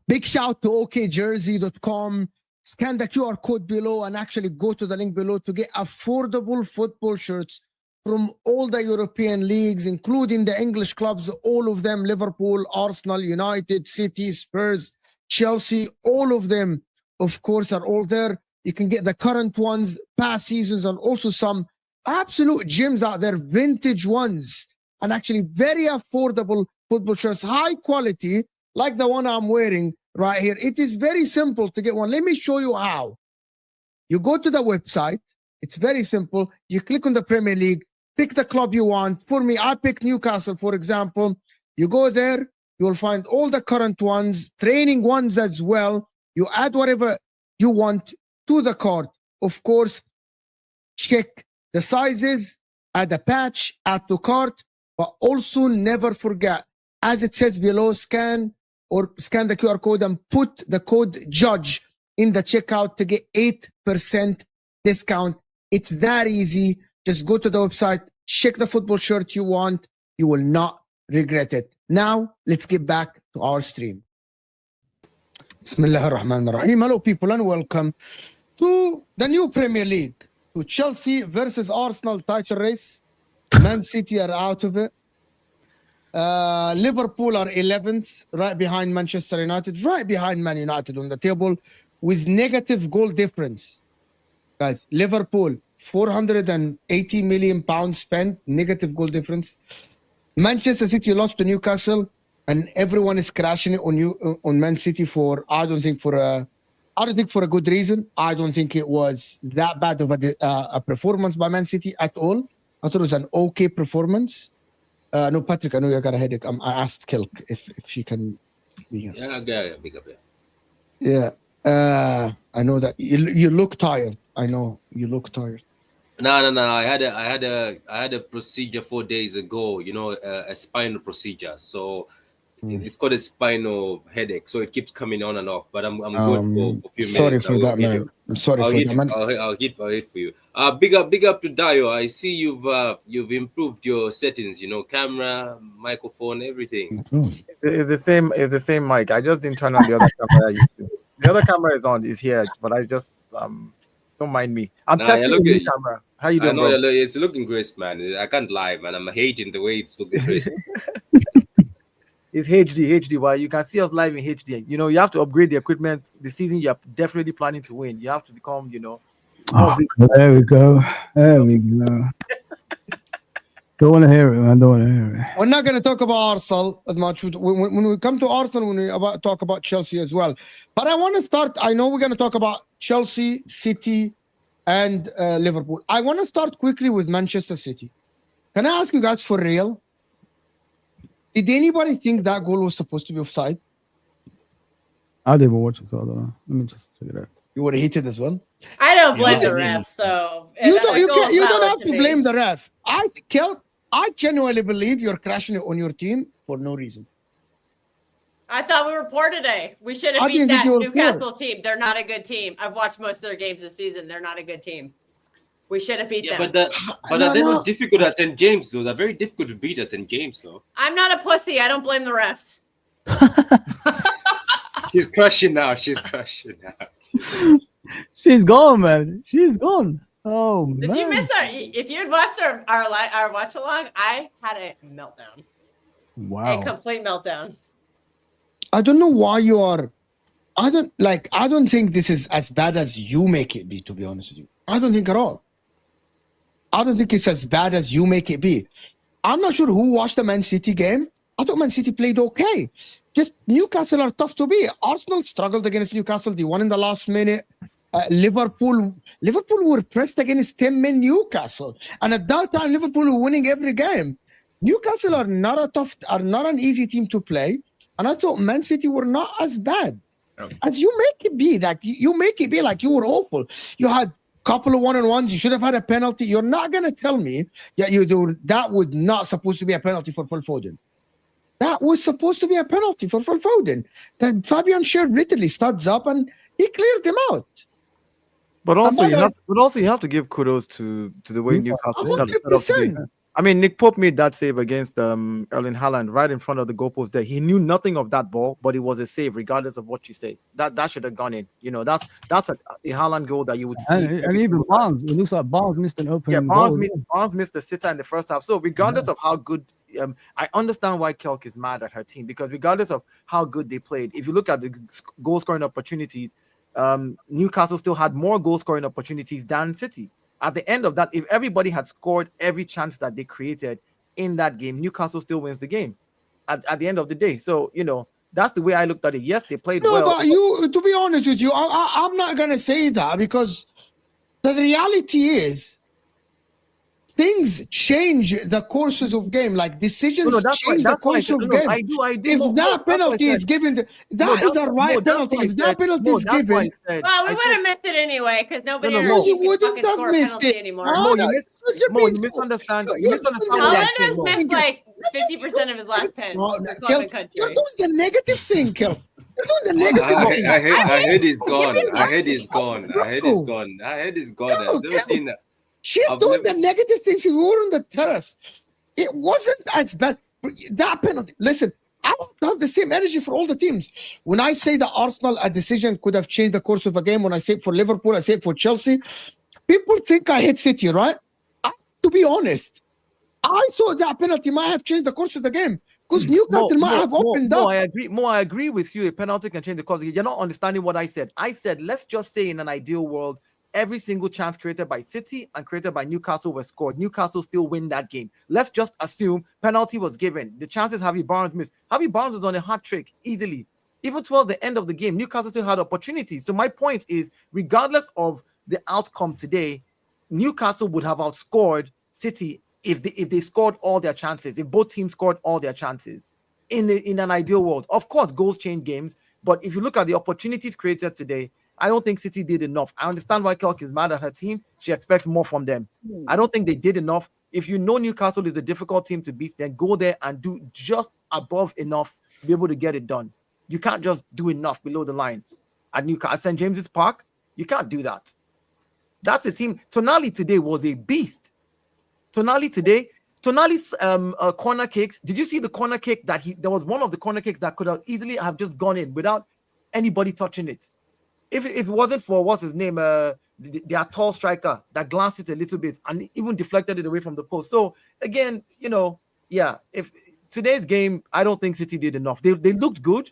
Big shout to okjersey.com. Scan the QR code below and actually go to the link below to get affordable football shirts from all the European leagues, including the English clubs, all of them, Liverpool, Arsenal, United, City, Spurs, Chelsea, all of them, of course, are all there. You can get the current ones, past seasons, and also some absolute gems out there, vintage ones, and actually very affordable football shirts, high quality, like the one I'm wearing right here. It is very simple to get one. Let me show you how. You go to the website. It's very simple. You click on the Premier League, pick the club you want. For me, I pick Newcastle, for example. You go there, you will find all the current ones, training ones as well. You add whatever you want to the cart. Of course, check the sizes, add a patch, add to cart, but also never forget, as it says below, scan the QR code and put the code JUDGE in the checkout to get 8% discount. It's that easy. Just go to the website, check the football shirt you want. You will not regret it. Now, let's get back to our stream. Bismillah ar-Rahman ar-Rahim. Hello, people, and welcome to the new Premier League. To Chelsea versus Arsenal title race. Man City are out of it. Liverpool are 11th, right behind Manchester United, right behind Man United on the table with negative goal difference. Guys, Liverpool, £480 million spent, negative goal difference. Manchester City lost to Newcastle, and everyone is crashing it on Man City for I don't think for a good reason. I don't think it was that bad of a performance by Man City at all. I thought it was an okay performance. No, Patrick, I know you got a headache. I asked Kelk if she can be here. Yeah, big up, yeah. I know that you look tired. I know you look tired. No. I had a procedure 4 days ago. You know, a spinal procedure. So it's called a spinal headache. So it keeps coming on and off. But I'm good for a few minutes. Sorry for that, man. I'm sorry for that, man. I'll hit for you. Big up to Dio. I see you've improved your settings. You know, camera, microphone, everything. It's the same mic. I just didn't turn on the other camera I used to. The other camera is on. It's here, but I just don't mind me. I'm testing the new camera. How you doing, bro? It's looking great, man. I can't lie, man. I'm hating the way it's looking great. It's HD. Well, you can see us live in HD. You know, you have to upgrade the equipment. The season you're definitely planning to win. You have to become, you know. There we go. Don't want to hear it, man. Don't want to hear it. We're not going to talk about Arsenal as much. When we come to Arsenal, talk about Chelsea as well. But I want to start. I know we're going to talk about Chelsea, City, and Liverpool. I want to start quickly with Manchester City. Can I ask you guys for real? Did anybody think that goal was supposed to be offside? I didn't even watch it, so I don't know. Let me just check it out. You were heated as well. I don't blame the refs, so You don't have to blame the ref. I genuinely believe you're crashing it on your team for no reason. I thought we were poor today. We should have beat that Newcastle team. They're not a good team. I've watched most of their games this season. They're not a good team. We should have beat them. But they're not difficult at St. James, though. They're very difficult to beat at St. James, though. I'm not a pussy. I don't blame the refs. She's crushing now. She's crushing now. She's gone, man. She's gone. Oh, man. Did you miss our? If you had watched our watch along, I had a meltdown. Wow. A complete meltdown. I don't know why you are. I don't think this is as bad as you make it be, to be honest with you. I don't think at all. I don't think it's as bad as you make it be. I'm not sure who watched the Man City game. I thought Man City played okay. Just Newcastle are tough to beat. Arsenal struggled against Newcastle. They won in the last minute. Liverpool were pressed against 10-man Newcastle. And at that time, Liverpool were winning every game. Newcastle are not an easy team to play. And I thought Man City were not as bad as you make it be. Like you make it be like you were awful. You had couple of one-on-ones. You should have had a penalty. You're not going to tell me that would not supposed to be a penalty for Phil Foden. That was supposed to be a penalty for Phil Foden. That Fabian Schär literally studs up and he cleared them out. But also, you have to give kudos to the way Newcastle set up the game. I mean, Nick Pope made that save against Erling Haaland right in front of the goalpost there. He knew nothing of that ball, but it was a save, regardless of what you say. That should have gone in. You know, that's a Haaland goal that you would see. And even Barnes, it looks like Barnes missed an open goal. Barnes missed the sitter in the first half. So regardless of how good, I understand why Kelk is mad at her team, because regardless of how good they played, if you look at the goal scoring opportunities, Newcastle still had more goal scoring opportunities than City. At the end of that, if everybody had scored every chance that they created in that game, Newcastle still wins the game at the end of the day. So, you know, that's the way I looked at it. Yes, they played well. No, but to be honest with you, I'm not going to say that, because the reality is things change the courses of game. Like decisions change the course of game. I do. If that penalty is given, that is a right penalty. If that penalty is given, well, we would have missed it anyway, because nobody you wouldn't have missed it anymore. You misunderstand. You misunderstand. Haaland has missed like 50% of his last pens. You're doing the negative thing, Kel. You're doing the negative thing. I heard he's gone. I heard he's gone. I've never seen that. She's doing the negative things. We were on the terrace. It wasn't as bad. That penalty. Listen, I want to have the same energy for all the teams. When I say that Arsenal, a decision could have changed the course of a game, when I say it for Liverpool, I say it for Chelsea, people think I hate City, right? To be honest, I thought that penalty might have changed the course of the game, because Newcastle might have opened up. I agree with you. A penalty can change the course. You're not understanding what I said. I said, let's just say in an ideal world, every single chance created by City and created by Newcastle was scored. Newcastle still win that game. Let's just assume penalty was given. The chances Harvey Barnes missed. Harvey Barnes was on a hat trick easily. Even towards the end of the game, Newcastle still had opportunities. So my point is, regardless of the outcome today, Newcastle would have outscored City if they scored all their chances, if both teams scored all their chances in an ideal world. Of course, goals change games, but if you look at the opportunities created today, I don't think City did enough. I understand why Kelk is mad at her team. She expects more from them. I don't think they did enough. If you know Newcastle is a difficult team to beat, then go there and do just above enough to be able to get it done. You can't just do enough below the line. At St. James's Park, you can't do that. That's a team. Tonali today was a beast. Tonali's corner kicks. Did you see the corner kick there was one of the corner kicks that could have easily have just gone in without anybody touching it? If it wasn't for what's his name, their tall striker that glanced it a little bit and even deflected it away from the post. So again, you know, yeah, if today's game, I don't think City did enough. They looked good,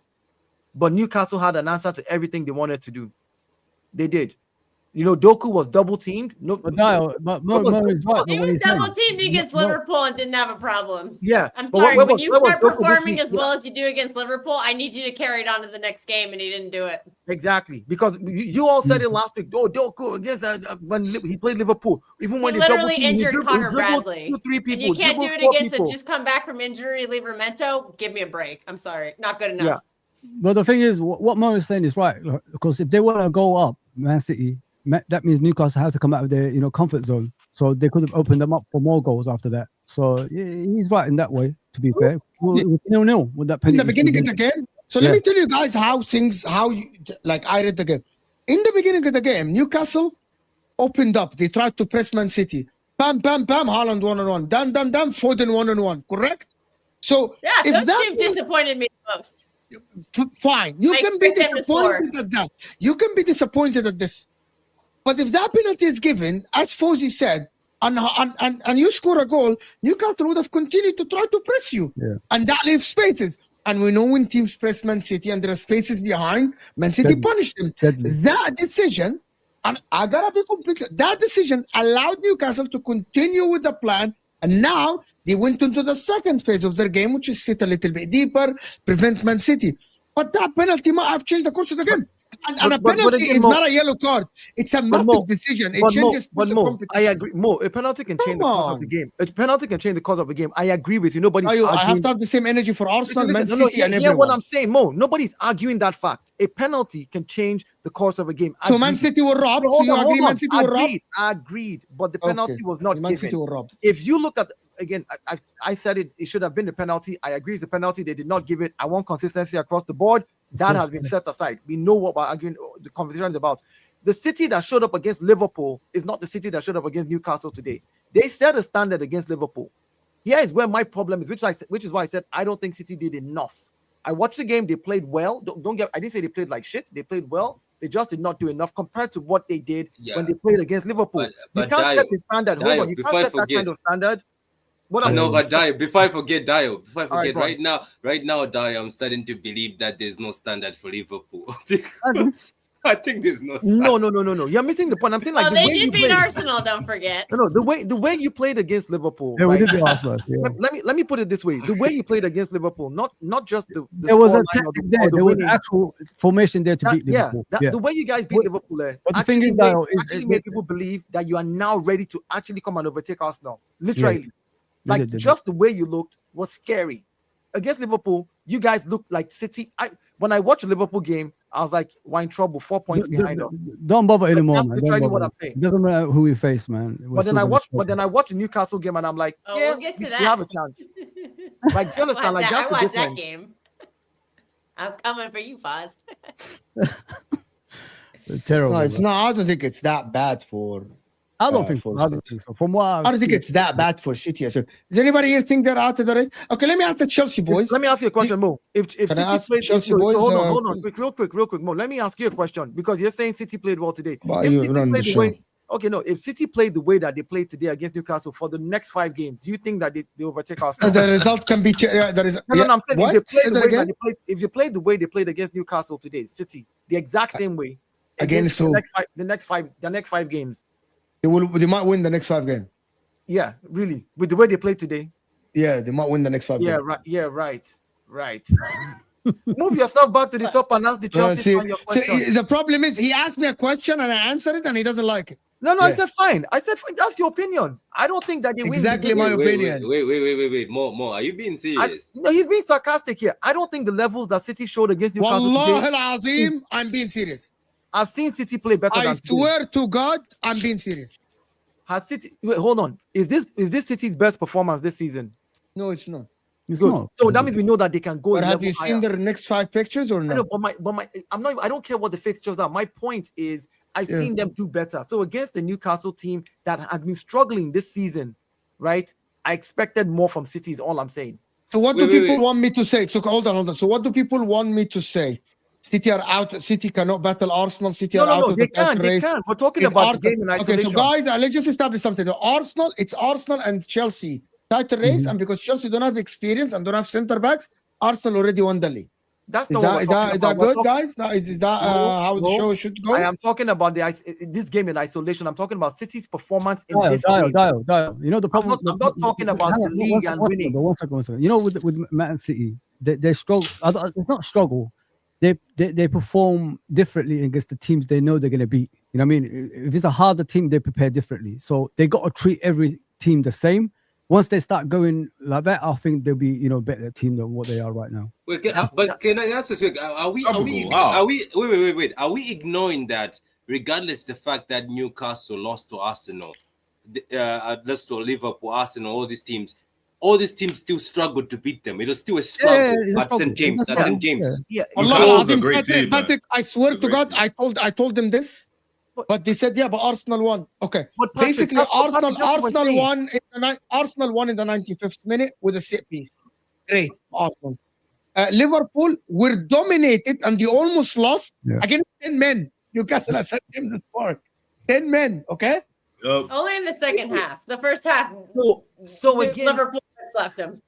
but Newcastle had an answer to everything they wanted to do. They did. You know, Doku was double teamed. No, But Mo is right. He was double teamed against Liverpool and didn't have a problem. Yeah, I'm but sorry. When you where was start Doku this performing week? as well as you do against Liverpool, I need you to carry it on to the next game, and he didn't do it. Exactly, because you all said it last week. Oh, Doku against when he played Liverpool, even when He they double literally teamed, injured Connor dribbled Bradley. 2-3 And people. you can't do it dribbled 4 against people. a just come back from injury Livramento. Give me a break. I'm sorry, not good enough. Yeah. But the thing is, what Mo is saying is right, because if they want to go up, Man City, that means Newcastle has to come out of their comfort zone. So they could have opened them up for more goals after that. So yeah, he's right in that way. To be fair, it was 0-0 with that penalty. In the beginning of the game. So let me tell you guys how I read the game. In the beginning of the game, Newcastle opened up. They tried to press Man City. Bam, bam, bam. Haaland 1-on-1. Dam, dam, dam. Foden 1-on-1. Correct. So Yeah, if those two disappointed me the most. Fine, you can be disappointed at that. You can be disappointed at this. But if that penalty is given, as Fozi said, and you score a goal, Newcastle would have continued to try to press you. Yeah. And that leaves spaces. And we know when teams press Man City and there are spaces behind, Man City punish them. That decision, and I gotta be completely, that decision allowed Newcastle to continue with the plan. And now they went into the second phase of their game, which is sit a little bit deeper, prevent Man City. But that penalty might have changed the course of the game. And a penalty is not a yellow card. It's a massive decision. It changes the competition. I agree. Mo, a penalty can change the course of the game. A penalty can change the course of the game. I agree with you. Nobody's arguing. I have to have the same energy for Arsenal, Man City, and everyone. Hear what I'm saying, Mo. Nobody's arguing that fact. A penalty can change the course of a game. So Man City were robbed. So you agree Man City were robbed? Agreed. But the penalty was not Man City were robbed. If you look at, again, I said it should have been the penalty. I agree it's a penalty. They did not give it. I want consistency across the board. That has been set aside. We know what we're arguing, the conversation is about. The City that showed up against Liverpool is not the City that showed up against Newcastle today. They set a standard against Liverpool. Here is where my problem is, which is why I said I don't think City did enough. I watched the game. They played well. I didn't say they played like shit. They played well. They just did not do enough compared to what they did when they played against Liverpool. But you can't set a standard. Hold on. You can't set that kind of standard. Before I forget, right, right now, Dio, I'm starting to believe that there's no standard for Liverpool because I think there's no standard. No. You're missing the point. I'm saying they did beat Arsenal. Don't forget. No, the way you played against Liverpool. Yeah, right? we did beat Arsenal. Yeah. Let me put it this way: the way you played against Liverpool, not just the there was a tactic there. There was actual formation there to beat Liverpool. The way you guys beat Liverpool, but the thing is, actually made people believe that you are now ready to actually come and overtake Arsenal. Literally. Yeah. Just the way you looked was scary. Against Liverpool, you guys looked like City. When I watched the Liverpool game, I was like, we're in trouble, 4 points behind us. Don't bother anymore. That's literally what I'm saying. It doesn't matter who we face, man. But then I watched the Newcastle game and I'm like, we'll get to we that. have a chance. Like, do you understand? Like, that's the difference. That game. I'm coming for you, Foz. Terrible. No, it's not. I don't think it's that bad for. I don't think so. From what I don't think it's that bad for City. So, does anybody here think they're out of the race? Okay, let me ask the Chelsea boys. Let me ask you a question, Mo. If City played, Chelsea boys, hold on, real quick, Mo. Let me ask you a question because you're saying City played well today. If City played the way that they played today against Newcastle for the next 5 games, do you think that they overtake Arsenal? The result can be. I'm saying if they played the way they played against Newcastle today, City, the exact same way against who? The next five games. They might win the next 5 games. Yeah, really. With the way they played today. Yeah, they might win the next 5 games. Right. Move yourself back to the top and ask the Chelsea fan your question. The problem is he asked me a question and I answered it and he doesn't like it. No, I said fine. That's your opinion. I don't think that they win. Exactly my opinion. Wait. More. Are you being serious? No, he's being sarcastic here. I don't think the levels that City showed against Newcastle Wallahi al-Azim, I'm being serious. I've seen City play better than I swear to God, I'm being serious. Has City? Wait, hold on. Is this City's best performance this season? No, it's not. It's not. So that means we know that they can go. But have you seen their next 5 pictures or not? I know, I don't care what the fixtures are. My point is, I've seen them do better. So against the Newcastle team that has been struggling this season, right? I expected more from City. Is all I'm saying. So what do people want me to say? So hold on. So what do people want me to say? City are out. City cannot battle Arsenal. City are out of the title race. They can. We're talking about the game in isolation. Okay, so guys, let's just establish something. It's Arsenal and Chelsea title race, and because Chelsea don't have experience and don't have center backs, Arsenal already won the league. That's Is not that what is we're that talking is that about. We're good, talking- guys? Is that No, how the no. show should go? I am talking about this game in isolation. I'm talking about City's performance in this Dial. game. You know the problem. I'm not talking about the league and winning. One second. You know, with Man City, they struggle. It's not struggle. They perform differently against the teams they know they're going to beat. You know what I mean? If it's a harder team, they prepare differently. So they got to treat every team the same. Once they start going like that, I think they'll be better team than what they are right now. Wait, but can I ask this? Are we wait? Are we ignoring that regardless the fact that Newcastle lost to Arsenal, lost to Liverpool, Arsenal, all these teams still struggled to beat them. It was still a struggle at St. James. Yeah. Allah, great Patrick, I swear to God, I told them this, but they said, yeah, but Arsenal won. Okay, But Patrick, basically, that's what Arsenal we're won. Arsenal won in the 95th minute with a set piece. Great, Arsenal. Liverpool were dominated and they almost lost against 10 men. Newcastle at St. James's Park. 10 men. Okay. Only in the second half. The first half. So again, Liverpool left him.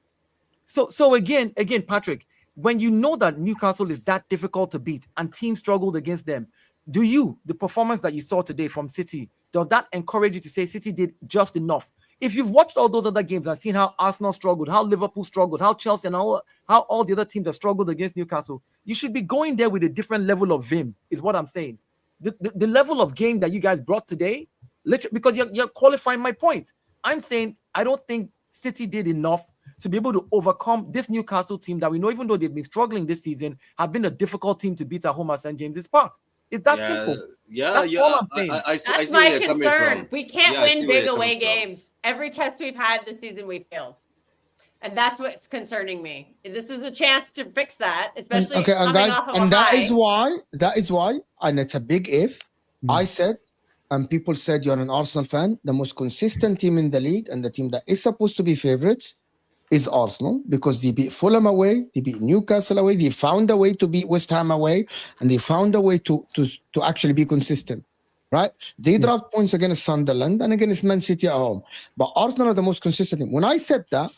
So again, Patrick, when you know that Newcastle is that difficult to beat and teams struggled against them, the performance that you saw today from City, does that encourage you to say City did just enough? If you've watched all those other games and seen how Arsenal struggled, how Liverpool struggled, how Chelsea and how all the other teams have struggled against Newcastle, you should be going there with a different level of vim, is what I'm saying. The level of game that you guys brought today, literally, because you're qualifying my point. I'm saying I don't think City did enough to be able to overcome this Newcastle team that we know, even though they've been struggling this season, have been a difficult team to beat at home at St. James's Park. It's that simple. That's all I'm saying. That's my concern. We can't win big away games. Every test we've had this season, we failed. And that's what's concerning me. This is a chance to fix that, especially and coming guys, off of and a that high. is why, and it's a big if. I said, and people said you're an Arsenal fan, the most consistent team in the league and the team that is supposed to be favorites is Arsenal, because they beat Fulham away, they beat Newcastle away, they found a way to beat West Ham away, and they found a way to actually be consistent, right? They dropped points against Sunderland and against Man City at home, but Arsenal are the most consistent team. When I said that,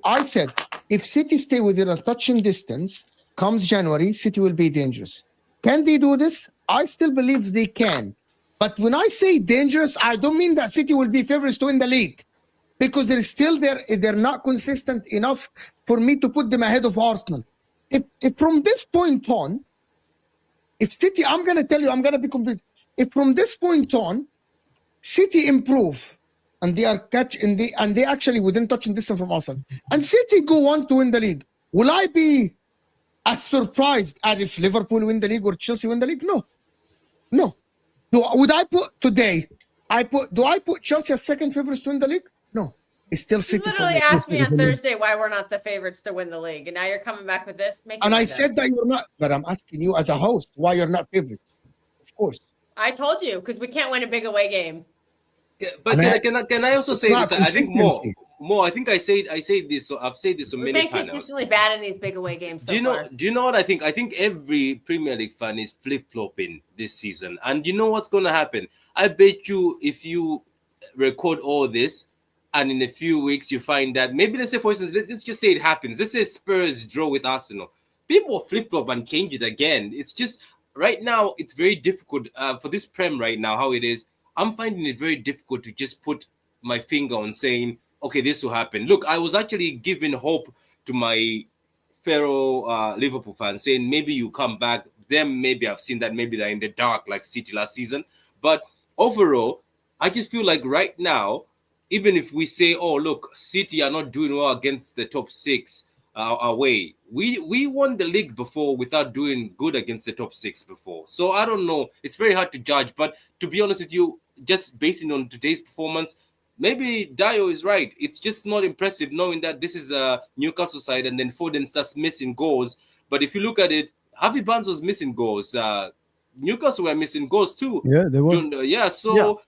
I said, if City stay within a touching distance, comes January, City will be dangerous. Can they do this? I still believe they can. But when I say dangerous, I don't mean that City will be favorites to win the league, because they're not consistent enough for me to put them ahead of Arsenal. If from this point on, if City, I'm going to tell you, I'm going to be complete. If from this point on, City improve and they are and they actually within touching distance from Arsenal, and City go on to win the league, will I be as surprised as if Liverpool win the league or Chelsea win the league? No. Do I put Chelsea as second favorites to win the league? No, it's still City. You literally asked me on Thursday why we're not the favorites to win the league, and now you're coming back with this. And I said that you're not, but I'm asking you as a host why you're not favorites. Of course, I told you, because we can't win a big away game. Yeah, but can I also say this? I think more. I think I said this. So I've said this on many panels. We've been consistently bad in these big away games. Do you know what I think? I think every Premier League fan is flip-flopping this season, and you know what's going to happen? I bet you, if you record all this, and in a few weeks you find that maybe, let's say, for instance, let's just say it happens. Let's say Spurs draw with Arsenal. People flip-flop and change it again. It's just right now it's very difficult for this Prem right now. How it is, I'm finding it very difficult to just put my finger on saying, okay, this will happen. Look, I was actually giving hope to my fellow Liverpool fans, saying maybe you come back. Them, maybe I've seen that maybe they're in the dark like City last season. But overall, I just feel like right now, even if we say, oh, look, City are not doing well against the top six away, we won the league before without doing good against the top six before. So I don't know. It's very hard to judge. But to be honest with you, just basing on today's performance, maybe Dio is right. It's just not impressive knowing that this is a Newcastle side and then Foden starts missing goals. But if you look at it, Harvey Barnes was missing goals. Newcastle were missing goals too. Yeah, they were. Yeah, so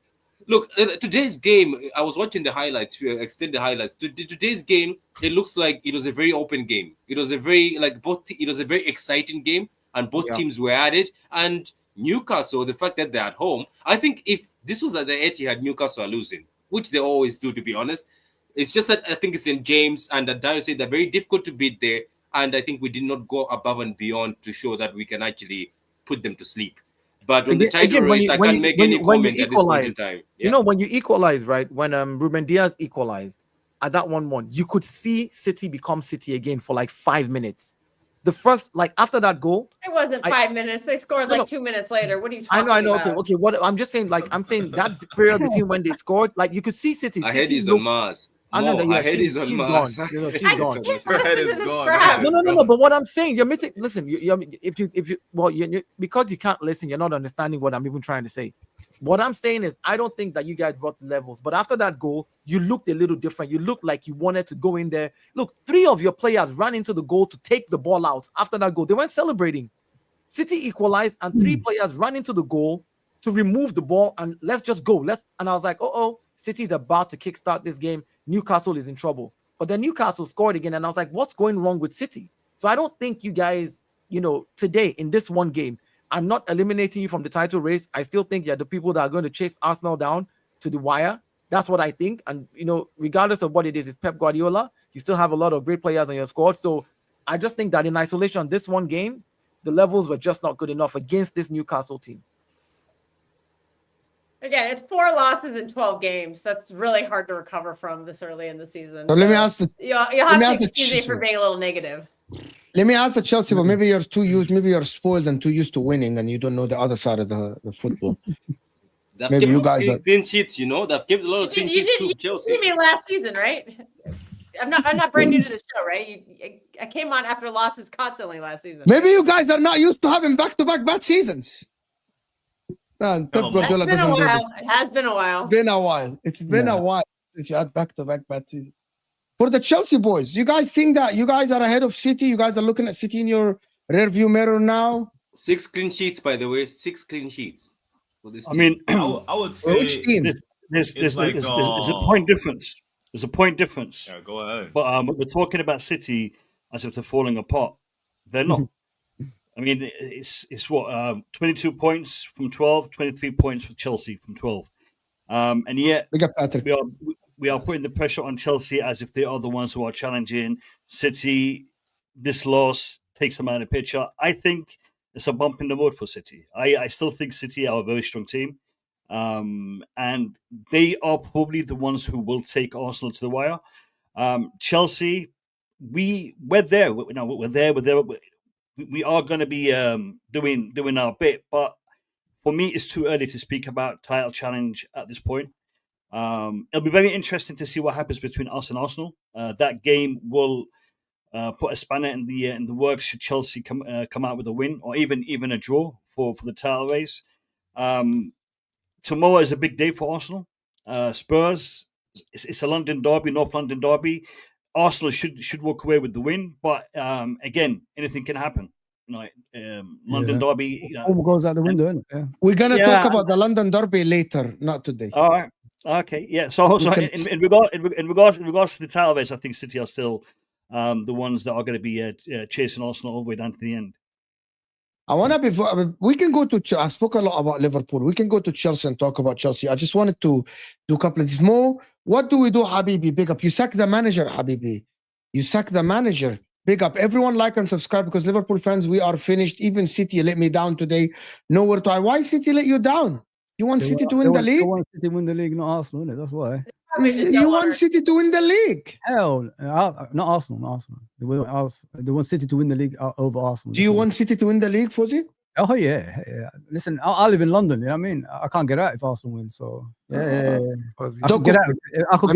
look, today's game, I was watching the highlights, extended highlights. Today's game, it looks like it was a very open game. It was a very, it was a very exciting game, and both teams were at it. And Newcastle, the fact that they're at home, I think if this was at the Etihad, Newcastle are losing, which they always do, to be honest. It's just that I think it's in James, and Dio said they're very difficult to beat there. and I think we did not go above and beyond to show that we can actually put them to sleep. But on the title race, I can't make any comment at this point in time. Yeah. You know, when you equalize, right? When Ruben Diaz equalized at that 1-1, you could see City become City again for like 5 minutes. The first, like after that goal, it wasn't 5 minutes. They scored like 2 minutes later. What are you talking about? I know. Okay. What I'm just saying, like I'm saying that period between when they scored, like you could see City. Her head is on Mars. I know that. Yeah, her head is on Mars. Gone. You know, she's gone. Her head is gone. No. But what I'm saying, you're missing. Listen, if you because you can't listen, you're not understanding what I'm even trying to say. What I'm saying is, I don't think that you guys brought the levels. But after that goal, you looked a little different. You looked like you wanted to go in there. Look, 3 of your players ran into the goal to take the ball out. After that goal, they weren't celebrating. City equalized, and 3 players ran into the goal to remove the ball and let's just go. And I was like, City's about to kickstart this game. Newcastle is in trouble. But then Newcastle scored again, and I was like, what's going wrong with City? So I don't think you guys, today in this one game, I'm not eliminating you from the title race. I still think you're the people that are going to chase Arsenal down to the wire. That's what I think. And, regardless of what it is, it's Pep Guardiola. You still have a lot of great players on your squad. So I just think that in isolation, this one game, the levels were just not good enough against this Newcastle team. Again, it's 4 losses in 12 games. That's really hard to recover from this early in the season. So let me ask you'll have to excuse me for being a little negative. Let me ask the Chelsea, but maybe you're maybe you're spoiled and too used to winning, and you don't know the other side of the football. Maybe you guys clean sheets, they've kept a lot of clean sheets too. Chelsea. You see me last season, right? I'm not brand new to the show, right? I came on after losses constantly last season. Maybe you guys are not used to having back-to-back bad seasons. Pep Guardiola doesn't do this. It has been a while. It's been a while since you had back-to-back bad seasons. For the Chelsea boys, you guys think that you guys are ahead of City? You guys are looking at City in your rear view mirror now? 6 clean sheets, by the way. 6 clean sheets. For this team. I mean, I would say which team? There's a point difference. There's a point difference. Yeah, go ahead. But we're talking about City as if they're falling apart. They're not. I mean, it's what 22 points from 12, 23 points for Chelsea from 12, and yet we are putting the pressure on Chelsea as if they are the ones who are challenging City. This loss takes them out of the picture. I think it's a bump in the road for City. I still think City are a very strong team, and they are probably the ones who will take Arsenal to the wire. Chelsea, we're there. We're there. We are going to be doing our bit, but for me, it's too early to speak about title challenge at this point. It'll be very interesting to see what happens between us and Arsenal. That game will put a spanner in the works should Chelsea come out with a win or even a draw for the title race. Tomorrow is a big day for Arsenal. Spurs, it's a London derby, North London derby. Arsenal should walk away with the win, but again, anything can happen. London derby. All goes out the window, isn't it? Yeah. We're gonna talk about the London derby later, not today. All right. Okay. Yeah. So in regards to the title race, I think City are still the ones that are going to be chasing Arsenal all the way down to the end. We can go to. I spoke a lot about Liverpool. We can go to Chelsea and talk about Chelsea. I just wanted to do a couple of these more. What do we do, Habibi? Big up. You sack the manager, Habibi. You sack the manager. Big up. Everyone like and subscribe because Liverpool fans, we are finished. Even City let me down today. Nowhere to hide. Why City let you down? You want City to win the league? You want City to win the league, not Arsenal, isn't it? That's why. You want City to win the league? Hell, not Arsenal. They want City to win the league over Arsenal. Do you want City to win the league, Fozi? Oh yeah. Listen, I live in London. You know what I mean? I can't get out if Arsenal win. So yeah. I could get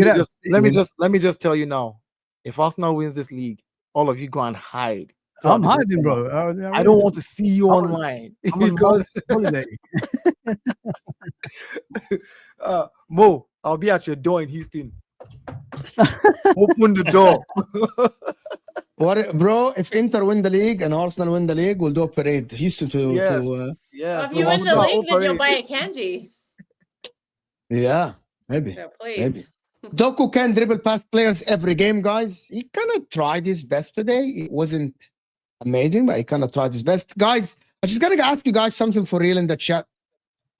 out. Let me just tell you now. If Arsenal wins this league, all of you go and hide. I'm hiding, bro. I don't want to see you online. On holiday. Mo, I'll be at your door in Houston. Open the door. What, bro? If Inter win the league and Arsenal win the league, we'll do a parade. Houston yes. Well, if you win the league, then you'll buy a kanji. Yeah, maybe. So please. Maybe. Doku can dribble past players every game, guys. He kind of tried his best today. It wasn't amazing, but he kind of tried his best. Guys, I'm just going to ask you guys something for real in the chat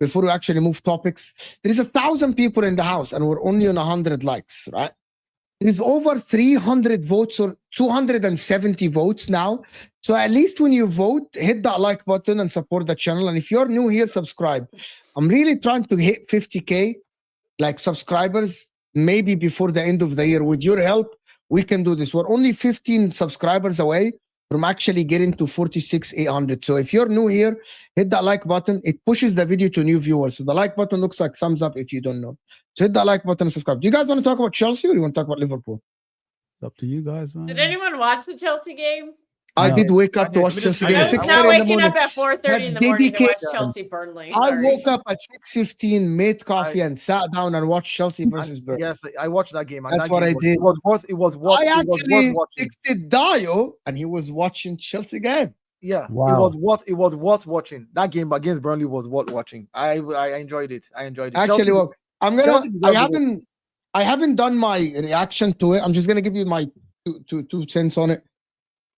before we actually move topics. There is 1,000 people in the house and we're only on 100 likes, right? There's over 300 votes or 270 votes now. So at least when you vote, hit that like button and support the channel. And if you're new here, subscribe. I'm really trying to hit 50K like subscribers, maybe before the end of the year. With your help, we can do this. We're only 15 subscribers away from actually getting to 46,800. So if you're new here, hit that like button. It pushes the video to new viewers. So the like button looks like thumbs up if you don't know. So hit that like button and subscribe. Do you guys want to talk about Chelsea or do you want to talk about Liverpool? It's up to you guys, man. Did anyone watch the Chelsea game? I did wake up to watch Chelsea game. I was 6:30 not in the waking morning. up at 4:30 in the morning to watch Chelsea Burnley. I woke up at 6:15, made coffee, and sat down and watched Chelsea versus Burnley. Yes, I watched that game. And That's that what game I did. It was what I it was actually worth watching. texted Dio, and he was watching Chelsea game. Yeah, Wow. it was worth watching. That game against Burnley was worth watching. I enjoyed it. I enjoyed it. Actually, Chelsea, well, I'm gonna. Chelsea deserves I haven't done my reaction to it. I'm just gonna give you my two cents on it.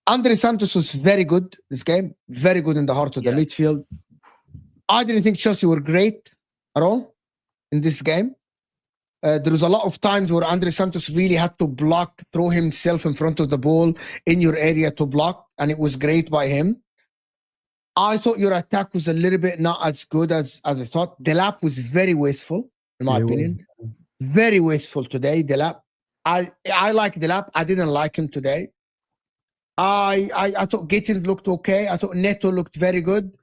Andre Santos was very good this game, very good in the heart of the midfield. I didn't think Chelsea were great at all in this game. There was a lot of times where Andre Santos really had to block, throw himself in front of the ball in your area to block, and it was great by him. I thought your attack was a little bit not as good as I thought. Delap was very wasteful, in my opinion. Very wasteful today, Delap. I like Delap. I didn't like him today. I thought Gittins looked okay. I thought Neto looked very good.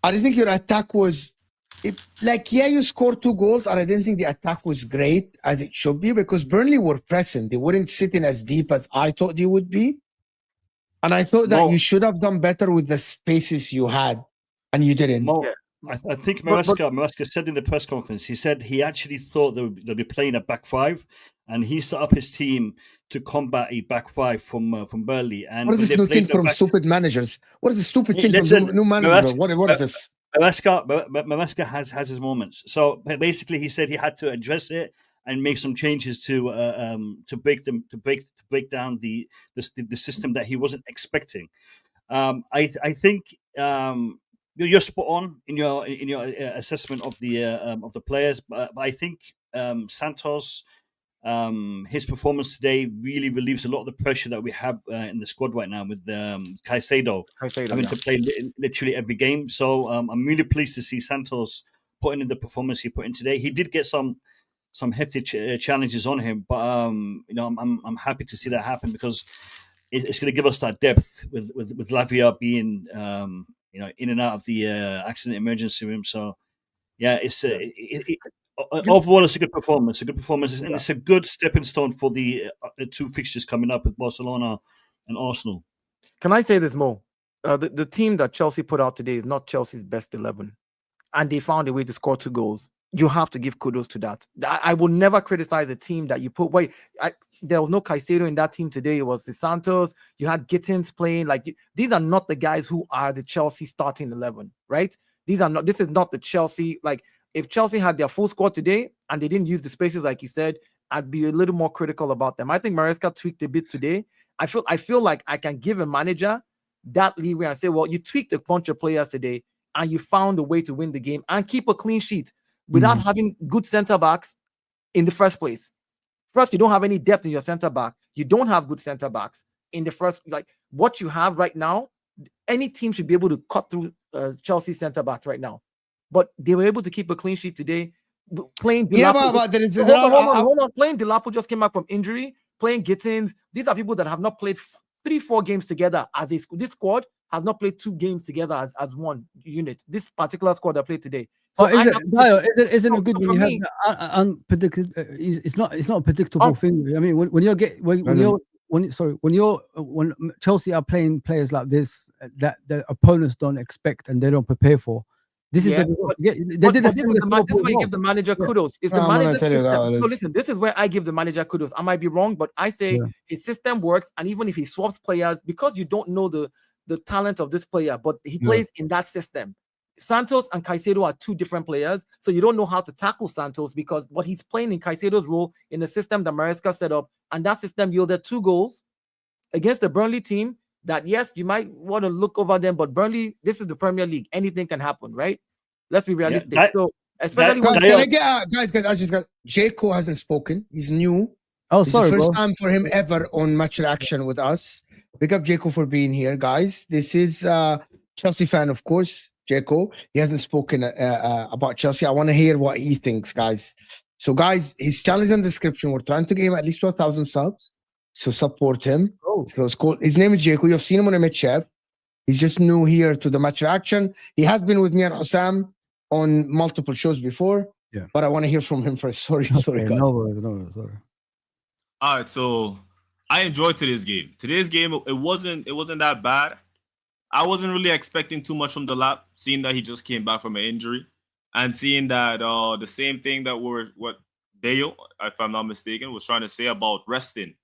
I didn't think your attack was you scored 2 goals, and I didn't think the attack was great as it should be because Burnley were pressing. They weren't sitting as deep as I thought they would be. And I thought that you should have done better with the spaces you had, and you didn't. I think Maresca said in the press conference, he said he actually thought they'll be playing a back 5, and he set up his team to combat a back 5 from Burnley. And what is this new thing from stupid managers? What is this stupid thing from new managers? What is this? Maresca has his moments. So basically, he said he had to address it and make some changes to break down the system that he wasn't expecting. I think you're spot on in your assessment of the players, but I think Santos, his performance today really relieves a lot of the pressure that we have in the squad right now with Caicedo having to play literally every game. So I'm really pleased to see Santos putting in the performance he put in today. He did get some hefty challenges on him, but I'm happy to see that happen because it's going to give us that depth with Lavia being in and out of the accident emergency room. So yeah, overall it's a good performance. And it's a good stepping stone for the 2 fixtures coming up with Barcelona and Arsenal. Can I say this, Mo? The team that Chelsea put out today is not Chelsea's best 11, and they found a way to score 2 goals. You have to give kudos to that. I will never criticize a team that you put. There was no Caicedo in that team today. It was the Santos. You had Gittins playing. These are not the guys who are the Chelsea starting 11, right? This is not the Chelsea. If Chelsea had their full squad today and they didn't use the spaces like you said, I'd be a little more critical about them. I think Maresca tweaked a bit today. I feel like I can give a manager that leeway and say, well, you tweaked a bunch of players today and you found a way to win the game and keep a clean sheet without having good center backs in the first place. First, you don't have any depth in your center back. You don't have good center backs in the first. What you have right now, any team should be able to cut through Chelsea center backs right now. But they were able to keep a clean sheet today. Playing Delapo, hold on. Playing Delapo just came back from injury. Playing Gittins. These are people that have not played 3-4 games together as this squad has not played 2 games together as one unit. This particular squad that played today. So isn't it good when you have unpredicted? It's not a predictable thing. I mean, when Chelsea are playing players like this that the opponents don't expect and they don't prepare for. This is why you give the manager kudos. It's the manager's system. So listen, this is where I give the manager kudos. I might be wrong, but I say his system works, and even if he swaps players, because you don't know the talent of this player, but he plays in that system. Santos and Caicedo are 2 different players, so you don't know how to tackle Santos but he's playing in Caicedo's role in the system that Maresca set up, and that system yielded 2 goals against the Burnley team. That yes, you might want to look over them, but Burnley, this is the Premier League. Anything can happen, right? Let's be realistic. So especially guys, I just got Jako hasn't spoken. He's new. Oh, It's sorry, the first bro. time for him ever on Match Reaction with us. Big up Jako for being here, guys. This is Chelsea fan, of course. Jako. He hasn't spoken about Chelsea. I want to hear what he thinks, guys. So, guys, his channel is in the description. We're trying to get him at least 12,000 subs. So support him. Oh. So it's cool. His name is Jako. You've seen him on a mid-chef. He's just new here to the Match Reaction. He has been with me and Hussam on multiple shows before. Yeah. But I want to hear from him first. Sorry, guys. No worries, sorry. All right, so I enjoyed today's game. Today's game, it wasn't that bad. I wasn't really expecting too much from the lap, seeing that he just came back from an injury, and seeing that the same thing that what Dale, if I'm not mistaken, was trying to say about resting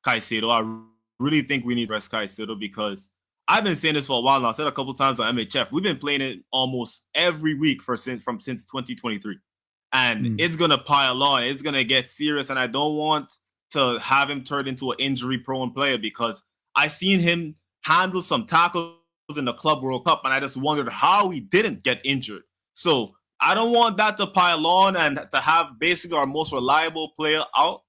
Caicedo. I really think we need to rest Caicedo because I've been saying this for a while now. I said a couple times on MHF. We've been playing it almost every week since 2023, and it's gonna pile on. It's gonna get serious, and I don't want to have him turn into an injury-prone player because I seen him handle some tackles in the Club World Cup, and I just wondered how he didn't get injured. So I don't want that to pile on and to have basically our most reliable player out.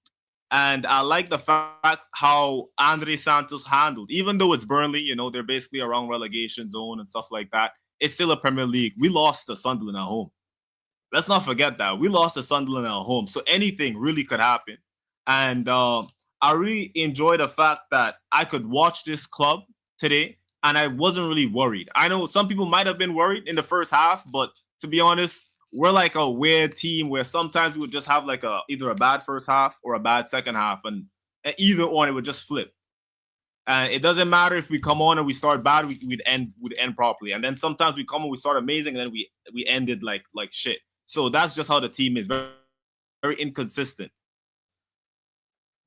And I like the fact how Andre Santos handled, even though it's Burnley, you know, they're basically around relegation zone and stuff like that. It's still a Premier League. We lost to Sunderland at home. Let's not forget that. We lost to Sunderland at home. So anything really could happen. And I really enjoy the fact that I could watch this club today and I wasn't really worried. I know some people might have been worried in the first half, but to be honest, we're like a weird team where sometimes we would just have like either a bad first half or a bad second half, and either one, it would just flip. And it doesn't matter if we come on and we start bad, we'd end properly. And then sometimes we come on, we start amazing, and then we ended like shit. So that's just how the team is, very, very inconsistent.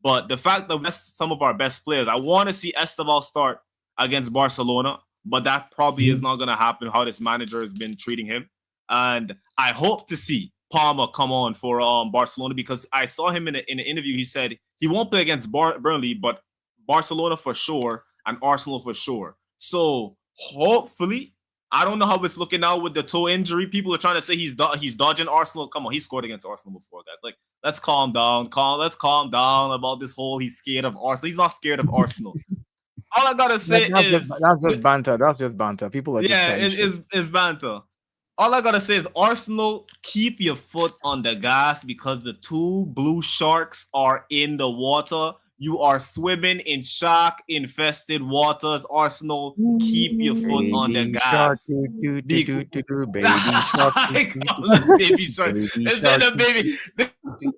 But the fact that some of our best players, I want to see Esteval start against Barcelona, but that probably is not going to happen, how this manager has been treating him. And I hope to see Palmer come on for Barcelona, because I saw him in an interview. He said he won't play against Burnley, but Barcelona for sure and Arsenal for sure. So hopefully, I don't know how it's looking now with the toe injury. People are trying to say he's dodging Arsenal. Come on, he scored against Arsenal before, guys. Like, let's calm down. Let's calm down about this whole he's scared of Arsenal. He's not scared of Arsenal. All I gotta say that's just banter. That's just banter. People are it's banter. All I gotta say is, Arsenal, keep your foot on the gas because the two blue sharks are in the water. You are swimming in shark-infested waters. Arsenal, keep your foot on the gas. Baby shark. Instead of baby.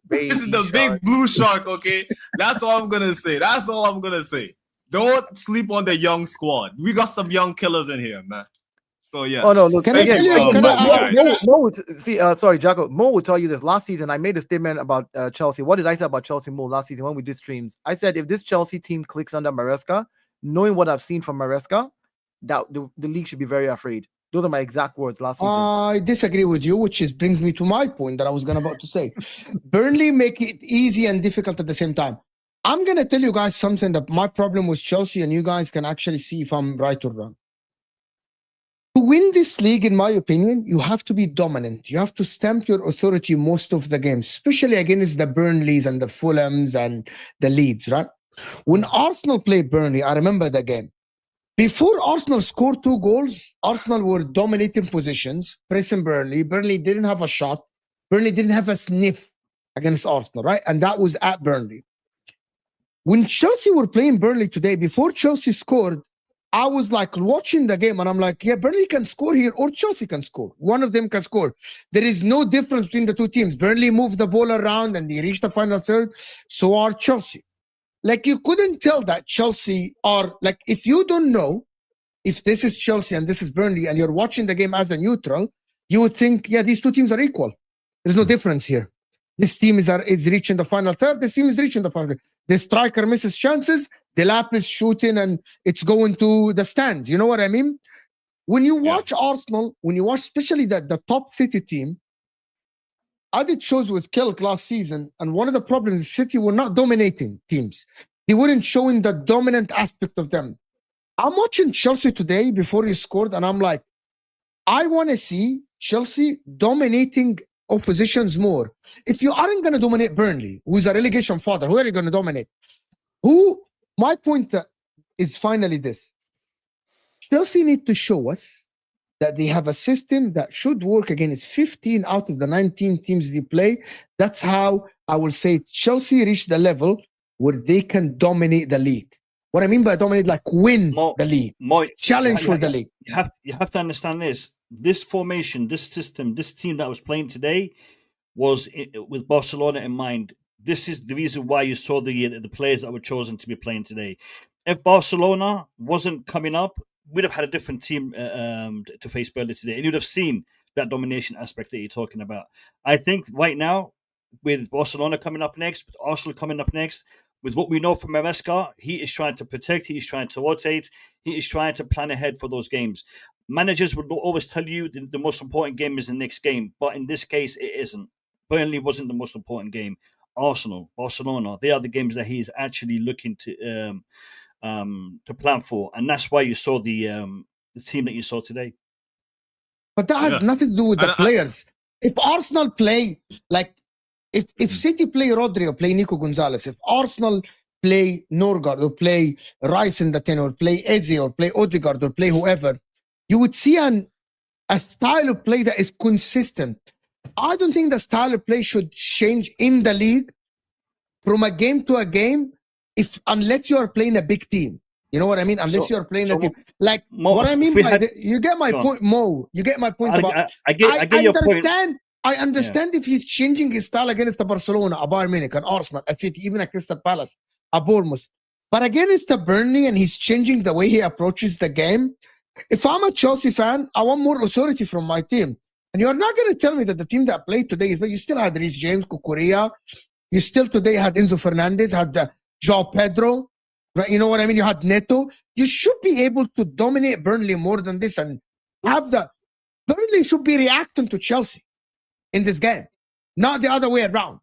This is the big blue shark, okay? That's all I'm gonna say. That's all I'm gonna say. Don't sleep on the young squad. We got some young killers in here, man. So yeah. Oh no, look. Sorry, Jako. Mo will tell you this. Last season, I made a statement about Chelsea. What did I say about Chelsea, Mo, last season when we did streams? I said if this Chelsea team clicks under Maresca, knowing what I've seen from Maresca, that the league should be very afraid. Those are my exact words last season. I disagree with you, which brings me to my point that I was about to say. Burnley make it easy and difficult at the same time. I'm going to tell you guys something that my problem with Chelsea, and you guys can actually see if I'm right or wrong. To win this league, in my opinion, you have to be dominant. You have to stamp your authority most of the games, especially against the Burnleys and the Fulhams and the Leeds, right? When Arsenal played Burnley, I remember the game. Before Arsenal scored 2 goals, Arsenal were dominating positions, pressing Burnley. Burnley didn't have a shot. Burnley didn't have a sniff against Arsenal, right? And that was at Burnley. When Chelsea were playing Burnley today, before Chelsea scored, I was like watching the game and I'm like, yeah, Burnley can score here or Chelsea can score. One of them can score. There is no difference between the two teams. Burnley moved the ball around and they reached the final third. So are Chelsea. Like, you couldn't tell that Chelsea are, like, if you don't know if this is Chelsea and this is Burnley and you're watching the game as a neutral, you would think, yeah, these two teams are equal. There's no difference here. This team is reaching the final third. This team is reaching the final third. The striker misses chances. The lap is shooting and it's going to the stands. You know what I mean? When you watch Arsenal, when you watch especially the top City team, I did shows with Kelk last season, and one of the problems is City were not dominating teams. They weren't showing the dominant aspect of them. I'm watching Chelsea today before he scored, and I'm like, I want to see Chelsea dominating oppositions more. If you aren't going to dominate Burnley, who's a relegation fodder, who are you going to dominate? My point is finally this. Chelsea need to show us that they have a system that should work against 15 out of the 19 teams they play. That's how I will say Chelsea reached the level where they can dominate the league. What I mean by dominate, like win the league, challenge for the league. You have to understand this. This formation, this system, this team that was playing today was with Barcelona in mind. This is the reason why you saw the players that were chosen to be playing today. If Barcelona wasn't coming up, we'd have had a different team to face Burnley today, and you'd have seen that domination aspect that you're talking about. I think right now, with Barcelona coming up next, with Arsenal coming up next, with what we know from Maresca, he is trying to protect, he is trying to rotate, he is trying to plan ahead for those games. Managers would always tell you the most important game is the next game, but in this case, it isn't. Burnley wasn't the most important game. Arsenal, Barcelona, they are the games that he is actually looking to plan for, and that's why you saw the team that you saw today. But that has nothing to do with the players. If Arsenal play like, if City play Rodri or play Nico Gonzalez, if Arsenal play Norgard or play Rice in the 10 or play Eze or play Odegaard or play whoever, you would see a style of play that is consistent. I don't think the style of play should change in the league from a game to a game unless you are playing a big team. You know what I mean? Unless you are playing a team. Like, Mo, what I mean by you get my point, Mo. You get my point about... I get your point. I understand if he's changing his style against the Barcelona, a Bayern Munich, an Arsenal, a City, even a Crystal Palace, a Bournemouth. But against the Burnley, and he's changing the way he approaches the game. If I'm a Chelsea fan, I want more authority from my team. And you're not going to tell me that the team that played today is that you still had Reece James, Kukurea. You still today had Enzo Fernandez, had João Pedro. Right? You know what I mean? You had Neto. You should be able to dominate Burnley more than this and have Burnley should be reacting to Chelsea in this game, not the other way around.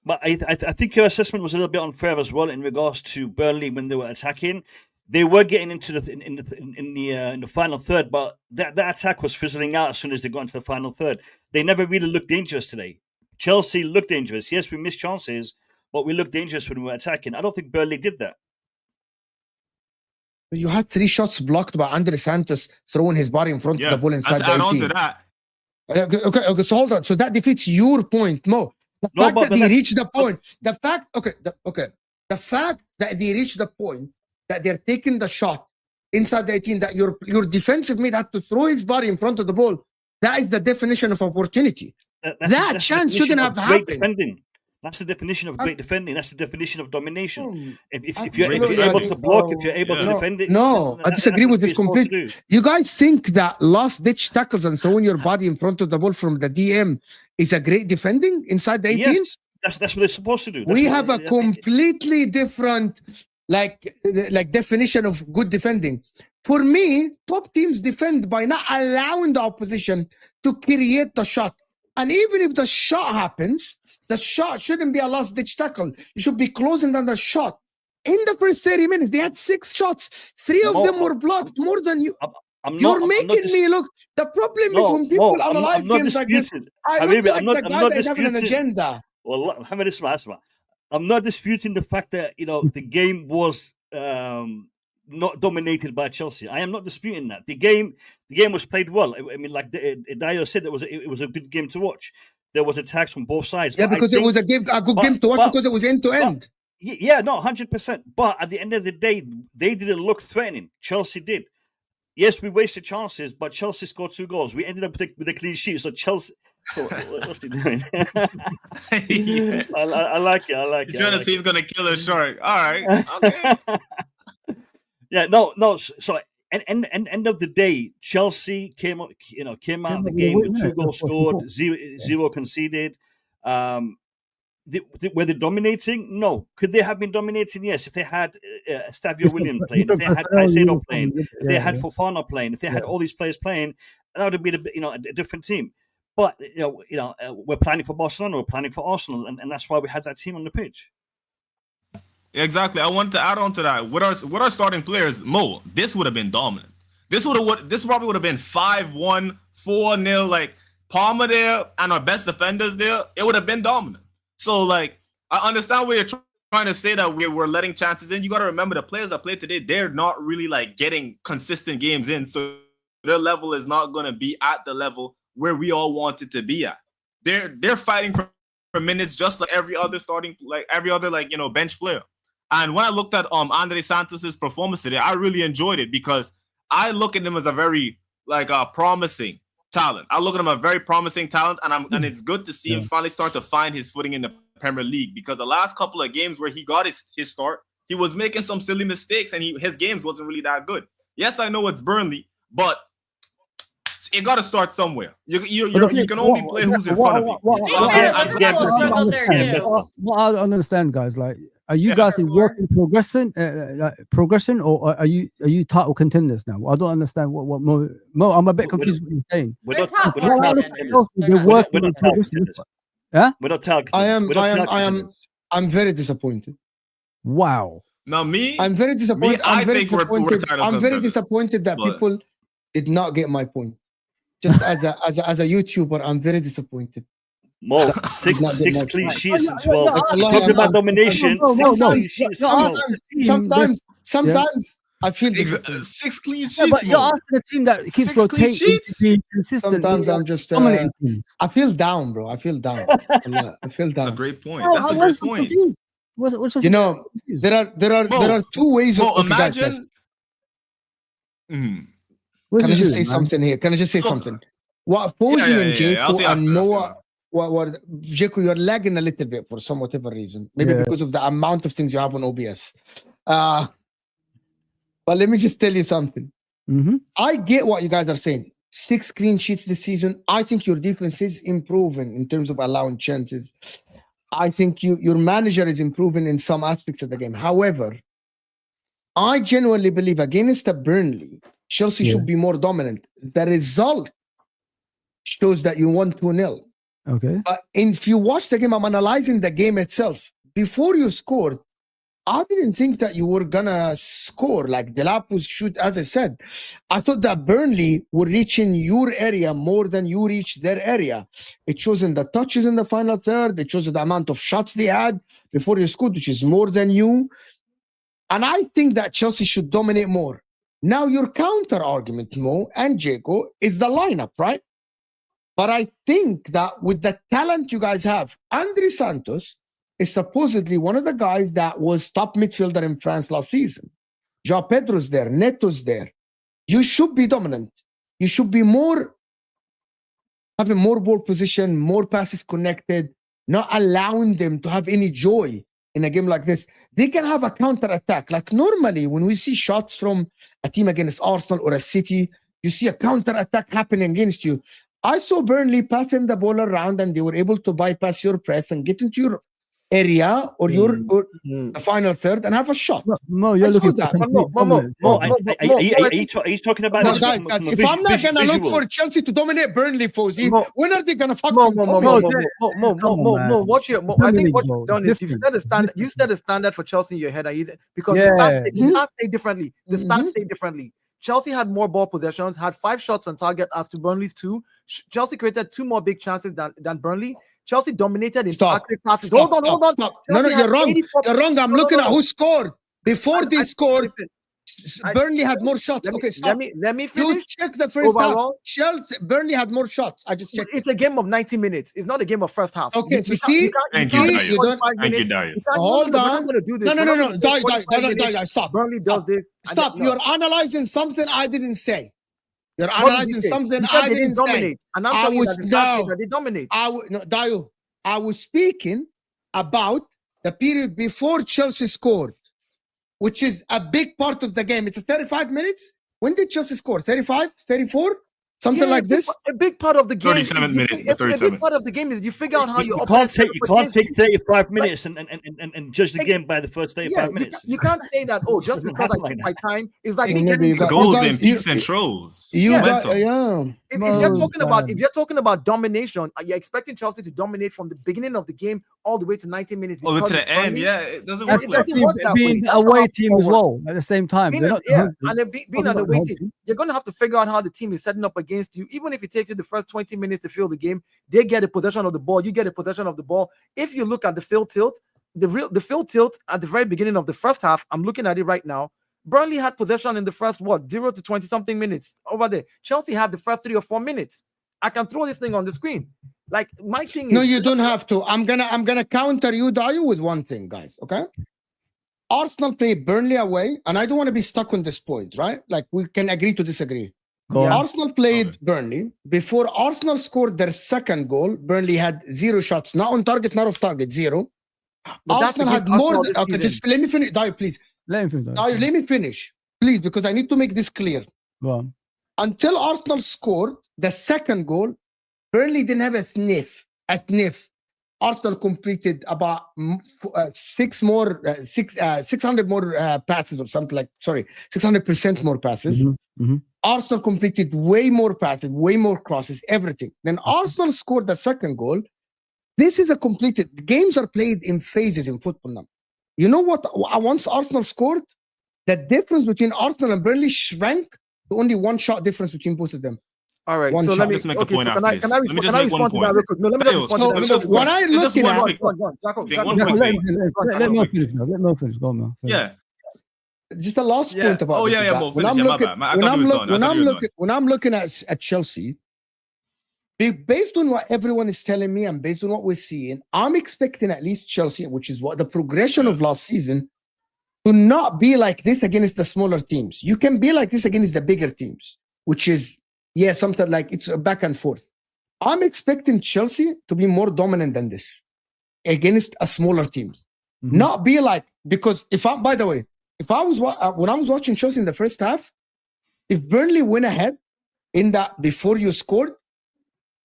But I think your assessment was a little bit unfair as well in regards to Burnley when they were attacking. They were getting into in the final third, but that attack was fizzling out as soon as they got into the final third. They never really looked dangerous today. Chelsea looked dangerous. Yes, we missed chances, but we looked dangerous when we were attacking. I don't think Burnley did that. You had 3 shots blocked by Andre Santos throwing his body in front of the ball inside the 18. On to that. Okay, so hold on. So that defeats your point, Mo. The fact that they reached the point, the fact that they reached the point that they're taking the shot inside the 18, that your defensive mid had to throw his body in front of the ball, that is the definition of opportunity. That chance shouldn't have happened. Defending. That's the definition of great defending. That's the definition of domination. If you're able to block, if you're able to defend it. No, I disagree with this completely. You guys think that last-ditch tackles and throwing your body in front of the ball from the DM is a great defending inside the 18? Yes, that's what they're supposed to do. We have a completely different like definition of good defending. For me, top teams defend by not allowing the opposition to create the shot. And even if the shot happens, the shot shouldn't be a last-ditch tackle. You should be closing down the shot. In the first 30 minutes, they had 6 shots. 3 of them were blocked more than you. You're making me look. The problem is when people analyze games like this, I look like the guy that is having an agenda. Well, I'm not disputing the fact that the game was not dominated by Chelsea. I am not disputing that. The game was played well. I mean, like Dio said, it was a good game to watch. There was attacks from both sides. Yeah, because it was a good game to watch because it was end to end. Yeah, no, 100%. But at the end of the day, they didn't look threatening. Chelsea did. Yes, we wasted chances, but Chelsea scored 2 goals. We ended up with a clean sheet. So Chelsea, what's he doing? I like it. I like it. He's trying to see he's going to kill a shark. All right. Okay. Yeah, no. So, end of the day, Chelsea came out of the game with 2 goals scored, zero conceded. Were they dominating? No. Could they have been dominating? Yes. If they had Stavio William playing, if they had Caicedo playing, if they had Fofana playing, if they had all these players playing, that would have been a different team. But we're planning for Barcelona, we're planning for Arsenal, and that's why we had that team on the pitch. Exactly. I wanted to add on to that. With our starting players, Mo, this would have been dominant. This probably would have been 5-1, 4-0, like Palmer there and our best defenders there, it would have been dominant. So, like, I understand where you're trying to say that we're letting chances in. You got to remember the players that play today, they're not really like getting consistent games in. So their level is not going to be at the level where we all want it to be at. They're fighting for minutes just like every other bench player. And when I looked at Andre Santos's performance today, I really enjoyed it because I look at him as a very promising talent. I look at him as a very promising talent, and it's good to see him finally start to find his footing in the Premier League, because the last couple of games where he got his start, he was making some silly mistakes and his games wasn't really that good. Yes, I know it's Burnley, but it got to start somewhere. You can only play who's in front of you. What I don't understand, guys, like, are you guys in work in progression, or are you title contenders now? I don't understand what Mo. I'm a bit confused what you're saying. We're not title contenders. Yeah, we're not title contenders. I'm very disappointed. Wow. Now me, I'm very disappointed. I'm very disappointed that but people did not get my point. Just as a YouTuber, I'm very disappointed. Mo, six clean sheets in 12. Talking about domination, six clean sheets. Sometimes I feel 6 clean sheets. But you're asking a team that keeps rotating to be consistent. Sometimes I'm just I feel down, bro. I feel down. That's a great point. That's a great point. You know, there are two ways of imagine. Can I just say something here? Can I just say something? What Fozi and Jako and Noah, Jako, you're lagging a little bit for some whatever reason. Maybe because of the amount of things you have on OBS. But let me just tell you something. I get what you guys are saying. 6 clean sheets this season. I think your defense is improving in terms of allowing chances. I think your manager is improving in some aspects of the game. However, I genuinely believe against a Burnley, Chelsea should be more dominant. The result shows that you won 2-0. Okay. But if you watch the game, I'm analyzing the game itself. Before you scored, I didn't think that you were gonna score. Like Delap was shoot, as I said. I thought that Burnley were reaching your area more than you reached their area. It shows in the touches in the final third. It shows the amount of shots they had before you scored, which is more than you. And I think that Chelsea should dominate more. Now, your counter argument, Mo and Jako, is the lineup, right? But I think that with the talent you guys have, Andre Santos is supposedly one of the guys that was top midfielder in France last season. João Pedro's there, Neto's there. You should be dominant. You should be having more ball position, more passes connected, not allowing them to have any joy in a game like this. They can have a counter attack. Like normally when we see shots from a team against Arsenal or a City, you see a counter attack happening against you. I saw Burnley passing the ball around and they were able to bypass your press and get into your area or the final third and have a shot. Mo, you're looking at are you talking about this? Guys, if I'm not gonna look for Chelsea to dominate Burnley, Fozi, when are they gonna fucking watch your I think what you've done is you set a standard for Chelsea in your head, because the stats say differently. The stats say differently. Chelsea had more ball possessions, had 5 shots on target as to Burnley's 2. Chelsea created 2 more big chances than Burnley. Chelsea dominated in accurate passes. Hold on. No, you're wrong. You're wrong. I'm looking at who scored. Before they scored, Burnley had more shots. Okay, stop. Let me finish. You check the first half. Burnley had more shots. I just checked. It's a game of 90 minutes. It's not a game of first half. Okay, so see, Thank you, Dario. Hold on. No. Die. Stop. Burnley does this. Stop. You're analyzing something I didn't say. You're analyzing something I didn't say. And I'm telling you that they dominate. Dayo, I was speaking about the period before Chelsea scored, which is a big part of the game. It's 35 minutes. When did Chelsea score? 35, 34? Something like this. A big part of the game. 37 minutes. A big part of the game is you figure out how you can't take 35 minutes and judge the game by the first 35 minutes. You can't say that. Oh, just because I took my time, it's like goals in peaks and troughs. It's if you're talking about domination, are you expecting Chelsea to dominate from the beginning of the game all the way to 90 minutes? Oh, to the end, yeah, it doesn't work. Being the away team as well at the same time. Being an away team, you're going to have to figure out how the team is setting up against you. Even if it takes you the first 20 minutes to fill the game, they get a possession of the ball, you get a possession of the ball. If you look at the field tilt, the field tilt at the very beginning of the first half, I'm looking at it right now. Burnley had possession in the first 0 to 20 something minutes over there. Chelsea had the first 3 or 4 minutes. I can throw this thing on the screen. Like my thing is, no, you don't have to. I'm gonna counter you, Dayo, with one thing, guys. Okay. Arsenal play Burnley away, and I don't want to be stuck on this point, right? Like we can agree to disagree. Arsenal played Burnley. Before Arsenal scored their second goal, Burnley had 0 shots, not on target, not off target, 0. But Arsenal had more. Okay, just let me finish, Dayo, please. Let me finish, please, because I need to make this clear. Until Arsenal scored the second goal, Burnley didn't have a sniff. Arsenal completed about 600 more passes or something like, 600% more passes. Arsenal completed way more passes, way more crosses, everything. Then Arsenal scored the second goal. This is a completed. Games are played in phases in football now. You know what? Once Arsenal scored, the difference between Arsenal and Burnley shrank to only 1 shot difference between both of them. All right, so let me just make a point after this. Can I respond to that real quick? No, let me just respond to that. So what I'm looking at... Let me finish. Go on, yeah. Just a last point about when I'm looking at Chelsea, based on what everyone is telling me and based on what we're seeing, I'm expecting at least Chelsea, which is what the progression of last season, to not be like this against the smaller teams. You can be like this against the bigger teams, which is, something like it's a back and forth. I'm expecting Chelsea to be more dominant than this against a smaller teams. Not be like, because when I was watching Chelsea in the first half, if Burnley went ahead in that before you scored,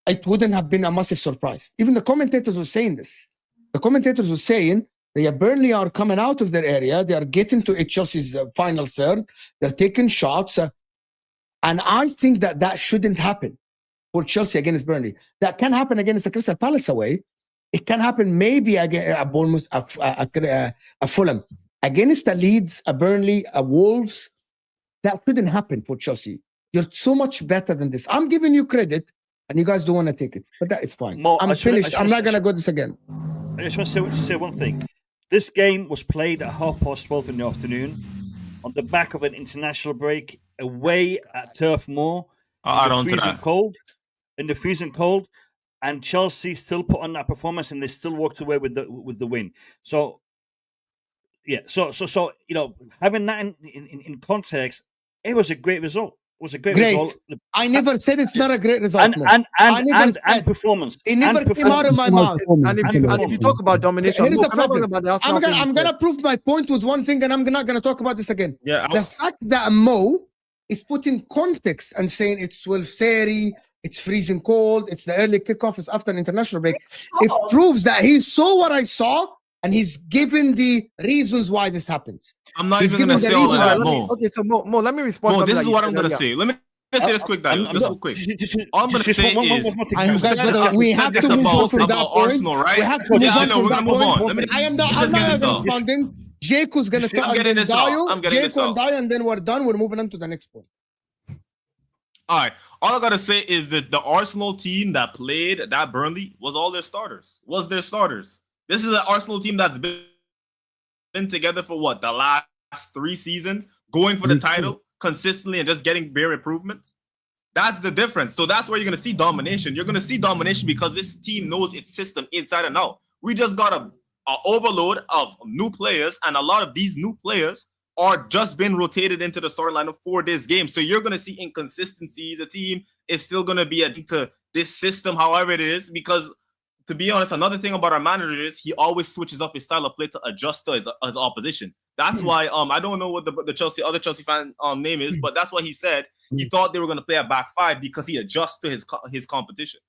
it wouldn't have been a massive surprise. Even the commentators were saying this. The commentators were saying that Burnley are coming out of their area. They are getting to Chelsea's final third. They're taking shots. And I think that shouldn't happen for Chelsea against Burnley. That can happen against the Crystal Palace away. It can happen maybe against a Bournemouth, a Fulham. Against the Leeds, a Burnley, a Wolves, that shouldn't happen for Chelsea. You're so much better than this. I'm giving you credit, and you guys don't want to take it. But that is fine. I'm finished. I'm not going to go this again. I just want to say one thing. This game was played at 12:30 in the afternoon on the back of an international break away at Turf Moor in the freezing cold, and Chelsea still put on that performance and they still walked away with the win. So having that in context, it was a great result. It was a great result. I never said it's not a great result. And performance. It never came out of my mouth. And if you talk about domination, I'm going to prove my point with one thing, and I'm not going to talk about this again. The fact that Mo is putting context and saying it's 12:30, it's freezing cold, it's the early kickoff, it's after an international break. It proves that he saw what I saw, and he's given the reasons why this happens. I'm not even going to say all of that, Mo. Okay, so Mo, let me respond. Mo, this is what I'm going to say. Let me say this quick, Dayo. Just quick. All I'm going to say is, we have to move on from that point. Arsenal, right? We have to move on from that point. I'm not responding. Jaco's going to start, and then Dayo, Jako and Dayo, and then we're done. We're moving on to the next point. All right. All I got to say is that the Arsenal team that played that Burnley was their starters. This is an Arsenal team that's been together for the last 3 seasons, going for the title consistently and just getting bare improvements. That's the difference. So that's where you're going to see domination. You're going to see domination because this team knows its system inside and out. We just got an overload of new players, and a lot of these new players are just been rotated into the starting lineup for this game. So you're going to see inconsistencies. The team is still going to be into this system, however it is, because to be honest, another thing about our manager is he always switches up his style of play to adjust to his opposition. That's why I don't know what the other Chelsea fan name is, but that's what he said. He thought they were going to play a back 5 because he adjusts to his competition.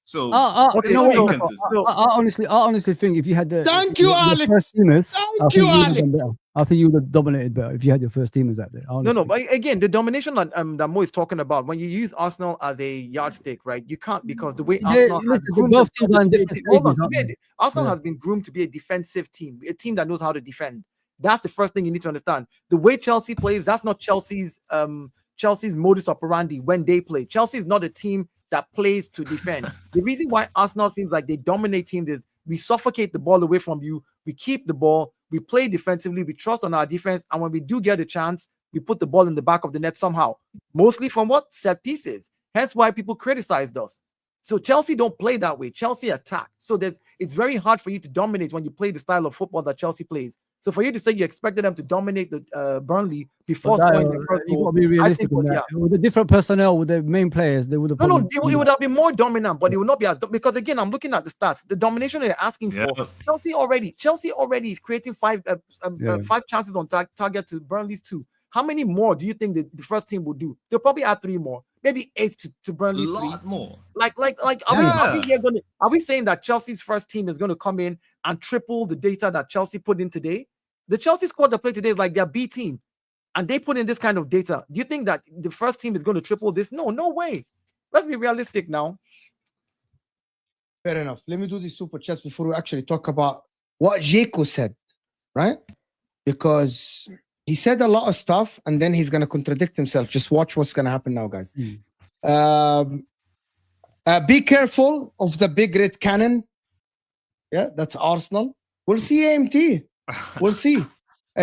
So Okay, you know so- what? inconsistent. I honestly think if you had the Thank you, the Alex. first teamers, Thank I think you, you would have done Alex. better. I think you would have dominated better if you had your first teamers out there. No, Honestly. but again, the domination that Mo is talking about, when you use Arsenal as a yardstick, right? You can't, because the way Arsenal has listen, groomed both themselves teams are in to be a- different hold on, stages, to be aren't a- Arsenal Yeah. has been groomed to be a defensive team, a team that knows how to defend. That's the first thing you need to understand. The way Chelsea plays, that's not Chelsea's modus operandi when they play. Chelsea is not a team that plays to defend. The reason why Arsenal seems like they dominate teams is we suffocate the ball away from you, we keep the ball, we play defensively, we trust on our defense, and when we do get a chance, we put the ball in the back of the net somehow, mostly from what? Set pieces. Hence why people criticized us. So Chelsea don't play that way. Chelsea attack. So it's very hard for you to dominate when you play the style of football that Chelsea plays. So for you to say you expected them to dominate the Burnley before But scoring their first you goal, got to be realistic on that. With the different personnel, with the main players, they would have. no, it would have been more dominant, but it would not be as because again, I'm looking at the stats. The domination they're asking for, Chelsea already is creating five chances on target to Burnley's 2. How many more do you think the first team will do? They'll probably add 3 more, maybe 8 to Burnley's 3. A lot more. Are we saying that Chelsea's first team is going to come in and triple the data that Chelsea put in today? The Chelsea squad that played today is like their B team, and they put in this kind of data. Do you think that the first team is going to triple this? No way. Let's be realistic now. Fair enough. Let me do the super chats before we actually talk about what Jako said, right? Because he said a lot of stuff and then he's going to contradict himself. Just watch what's going to happen now, guys. Be careful of the big red cannon. Yeah, that's Arsenal. We'll see AMT. We'll see.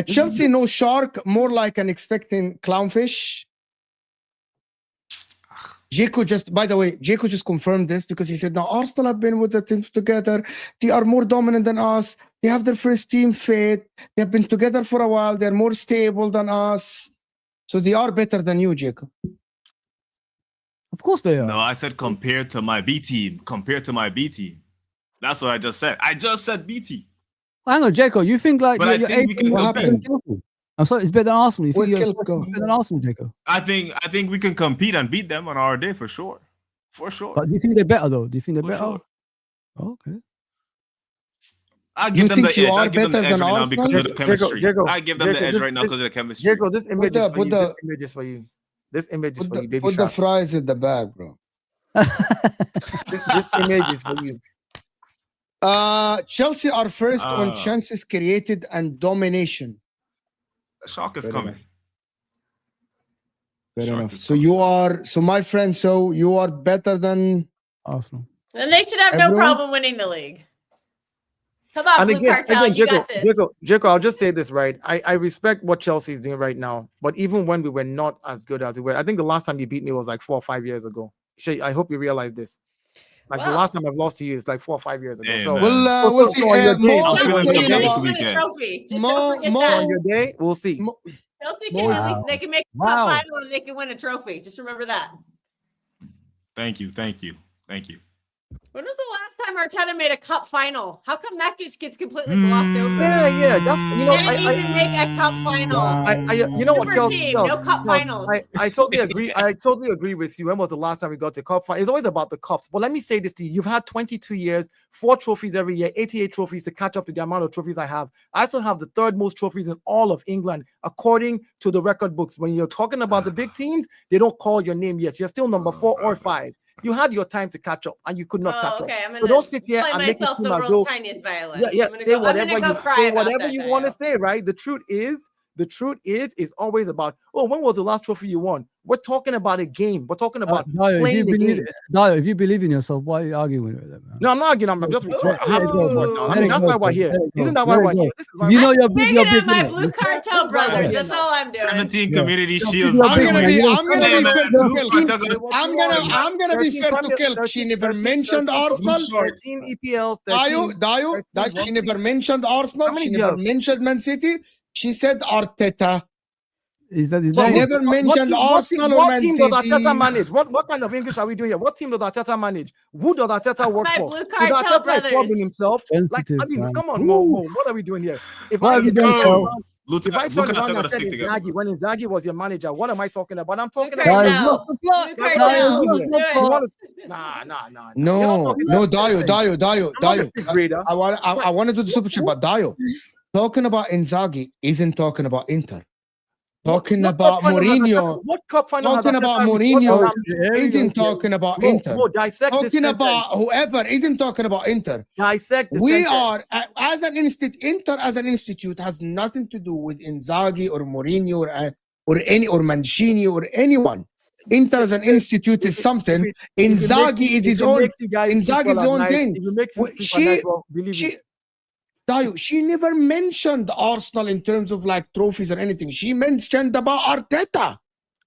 Chelsea, no shark, more like an expecting clownfish. Jako by the way, Jako just confirmed this because he said, now Arsenal have been with the teams together. They are more dominant than us. They have their first team fit. They have been together for a while. They're more stable than us. So they are better than you, Jako. Of course they are. No, I said compared to my B team. Compared to my B team. That's what I just said. I just said B team. Hang on, Jako. You think like But I think we can compete. I'm sorry, it's better than Arsenal. You think Where'd you're Kelk go? better than Arsenal, Jako? I think we can compete and beat them on our day for sure. For sure. But do you think they're better though? Do you think they're For better? sure. Oh, okay. I You give them think the you edge. are I give them the better edge than right now Arsenal? because of the chemistry. Jago, I give them the Jago, edge this- right now because of the chemistry. Jago, this image is for you. the- This image is for you. This image is for you, baby Put the shark. fries in the bag, bro. This image is for you. Chelsea are first on chances created and domination. The shock is Fair coming. Fair Shark enough. is So you are, my friend, so you are better than Arsenal. Then they should have no Everyone? problem winning the league. Come on, And Blue Cartel, you got this. Jago, I'll just say this, right? I respect what Chelsea is doing right now, but even when we were not as good as we were, I think the last time you beat me was like 4 or 5 years ago. Shay, I hope you realize this. Like the Well- last time I've lost to you is like 4 or 5 years ago. Hey, so man. we'll see. on your day, Mo I'm is feeling saying good Chelsea this about- can win a weekend. trophy. Just Mo- don't forget Mo- that. on your day, we'll see. Chelsea can at least they can make a cup Wow. final and they can win a trophy. Just remember that. Thank you. When was the last time Arteta made a cup final? How come that just gets completely glossed over? Yeah, that's Didn't even make a cup final. you know what, Super Chelsea, team, Chelsea, no cup finals. I totally agree. I totally agree with you. When was the last time we got to cup final? It's always about the cups. But let me say this to you: you've had 22 years, 4 trophies every year, 88 trophies to catch up to the amount of trophies I have. I also have the 3rd most trophies in all of England, according to the record books. When you're talking about the big teams, they don't call your name yet. You're still number 4 or 5. You had your time to catch up, and you could not catch up. Okay, I'm So gonna don't sit here play and make it myself seem the as world's though tiniest violin. yeah, I'm gonna say go- I'm whatever gonna you go cry say, about whatever that, you want to Dayo. say, right? The truth is always about, oh, when was the last trophy you won? We're talking about a game. We're talking about playing the game. Dayo, if you believe in yourself, why are you arguing with them? Man? No, I'm not arguing. I'm just Ooh. I have to talk now. I mean, that's why we're here. Let it go. Isn't that why Let it we're go. here? This is why You we're know here. you're big. Digging You're at big. my innit? Blue Cartel This is why we're brothers. here That's now. all I'm doing. 17 Yeah. community You're shields. big, I'm gonna man. be You I'm gonna Hey, be man, fair to Blue Kelk. Cartel- I'm gonna be fair to Kelk. She never mentioned Arsenal. 13 EPLs. Dayo, she never mentioned How Arsenal. many She do you never have? mentioned Man City. She said Arteta. Is that his She name? never mentioned Arsenal or What Man team does City. Arteta manage? What kind of English are we doing here? What team does Arteta manage? Who does Arteta work My for? Blue Is Cartel Arteta a club brothers. in himself? Like, Sensitive, I mean, man. come on, Mo. What are we doing here? If What I have you if done, I- Phil? If I told Lukaku you gotta said stick together. Inzaghi when Inzaghi was your manager, what am I talking about? I'm talking Luke about. Cartel. Luke Cartel. You Do it. wanna- Nah. No, Dio. I'm not a sixth grader. I want to do the super chat about Dio. Talking about Inzaghi isn't talking about Inter. Talking What about cup final has Mourinho. Arteta- What cup final has Talking Arteta about reached? Mourinho What- isn't talking about Mo, Inter. Mo, dissect this Talking sentence. about whoever isn't talking about Inter. Dissect the We sentence. are as an institute. Inter as an institute has nothing to do with Inzaghi or Mourinho or Mancini or anyone. Inter as an institute is something. Inzaghi is his own. Inzaghi is his own thing. She never mentioned Arsenal in terms of like trophies or anything. She mentioned about Arteta.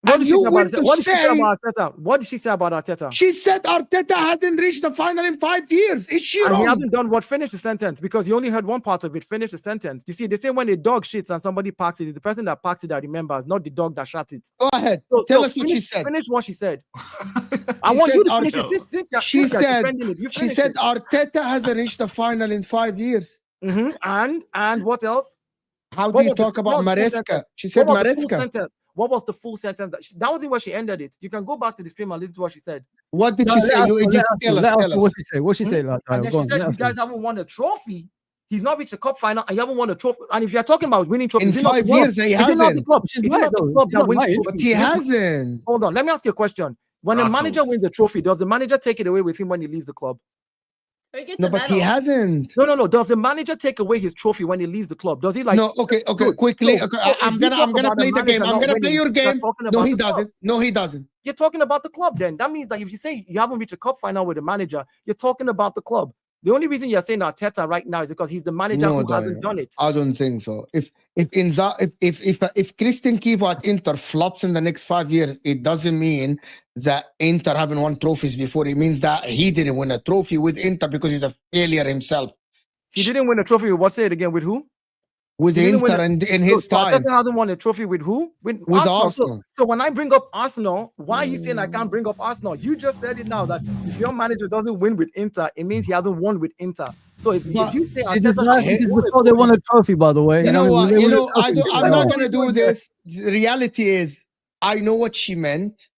What And did she you say went about to What did she say say about Arteta? What did she say about Arteta? she said Arteta hasn't reached the final in 5 years. Is she And he wrong? hasn't done what? Finish the sentence, because you only heard one part of it. Finish the sentence. You see, they say when a dog shits and somebody parks it, it's the person that parks it that remembers, not the dog that shot it. Go ahead. So Tell us what finish, she said. Finish what she said. I She want said you to finish it. Arteta- She said You she finish said it. Arteta hasn't reached the final in 5 years. And what else? How do What you was the- talk about what was the full Maresca? sentence? She said What was the full Maresca. sentence? What was the full sentence? That wasn't where she ended it. You can go back to the stream and listen to what she said. What did No, she let say? us You know, let us tell know, us. let us Tell know what us. she said. What she said? Like, And then go she on, said, let "You us know. guys haven't won a trophy. He's not reached a cup final, and you haven't won a trophy. And if you're talking about winning trophies, In is it not 5 the club? years, he Is it not the hasn't. club? She's Is it right, not the though. club She's that not wins right, is But trophies? he hasn't. Hold on, let me ask you a question. When a manager Nachos. wins a trophy, does the manager take it away with him when he leaves the club? He gets No, a but he medal. hasn't. No. Does the manager take away his trophy when he leaves the club? Does he like? No, okay, Good. quickly. So- Okay, so if I'm you gonna talk about play a the game. manager I'm not gonna play winning, your you're game. talking No, about he the club. doesn't. No, he doesn't. You're talking about the club then. That means that if you say you haven't reached a cup final with the manager, you're talking about the club. The only reason you're saying Arteta right now is because he's the manager No, who hasn't done it. I don't think so. If Christian Kivo at Inter flops in the next 5 years, it doesn't mean that Inter haven't won trophies before. It means that he didn't win a trophy with Inter because he's a failure himself. He didn't win a trophy with what? Say it again. With who? With He didn't win Inter a- and in his So time. Arteta hasn't won a trophy with who? With Arsenal. So when I bring up Arsenal, why are you saying I can't bring up Arsenal? You just said it now that if your manager doesn't win with Inter, it means he hasn't won with Inter. So if you say This is Arteta right, hasn't this is won a before they won a trophy, by the way. You know what? They You won a know, trophy. I'm not gonna do Like- this. The reality is, I know what she meant.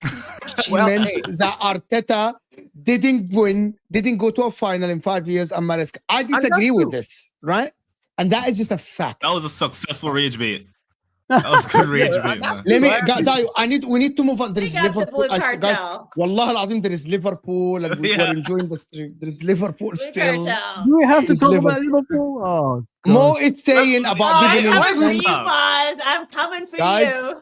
She Well, meant hey. that Arteta didn't go to a final in 5 years. And Maresca. I disagree with this, right? And that is just a fact. That was a successful rage bait. That was good rage bait, man. Let me, Right. Dio, we need to move on. There We is got the Liverpool. Blue Guys, Cartel. Wallah al-Azim, there is Liverpool, and we Yeah. were enjoying the stream. There is Liverpool Blue still. Cartel. Do we have to It's talk about Liverpool? Oh, God. Mo is saying about Oh, giving I'm him coming for you, chance. Foz. I'm coming for Guys, you.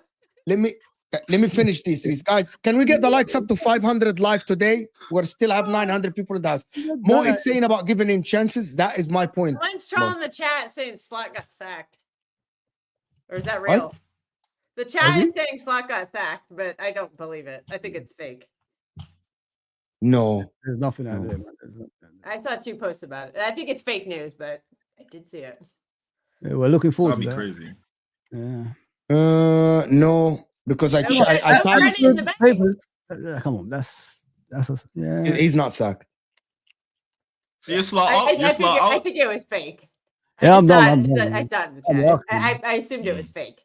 Let me finish these guys. Can we get the likes up to 500 live today? We're still have 900 people in the house. Mo is saying about giving him chances. That is my point. Someone's trolling the chat saying Slot got sacked. Or is that real? What? The chat is saying Slot got sacked, but I don't believe it. I think it's fake. No. There's nothing out No. there, man. There's nothing out there. I saw 2 posts about it. I think it's fake news, but I did see it. Yeah, we're looking forward That'd to be that. crazy. Yeah. No, because I No, typed. already in the bank. Papers. Come on, that's yeah. He's not sacked. So you're Slot I out. You're Slot I out. think it was fake. Yeah, I'm I saw done, it- I'm done. I saw it in the I'm chat. welcome. I assumed it was fake.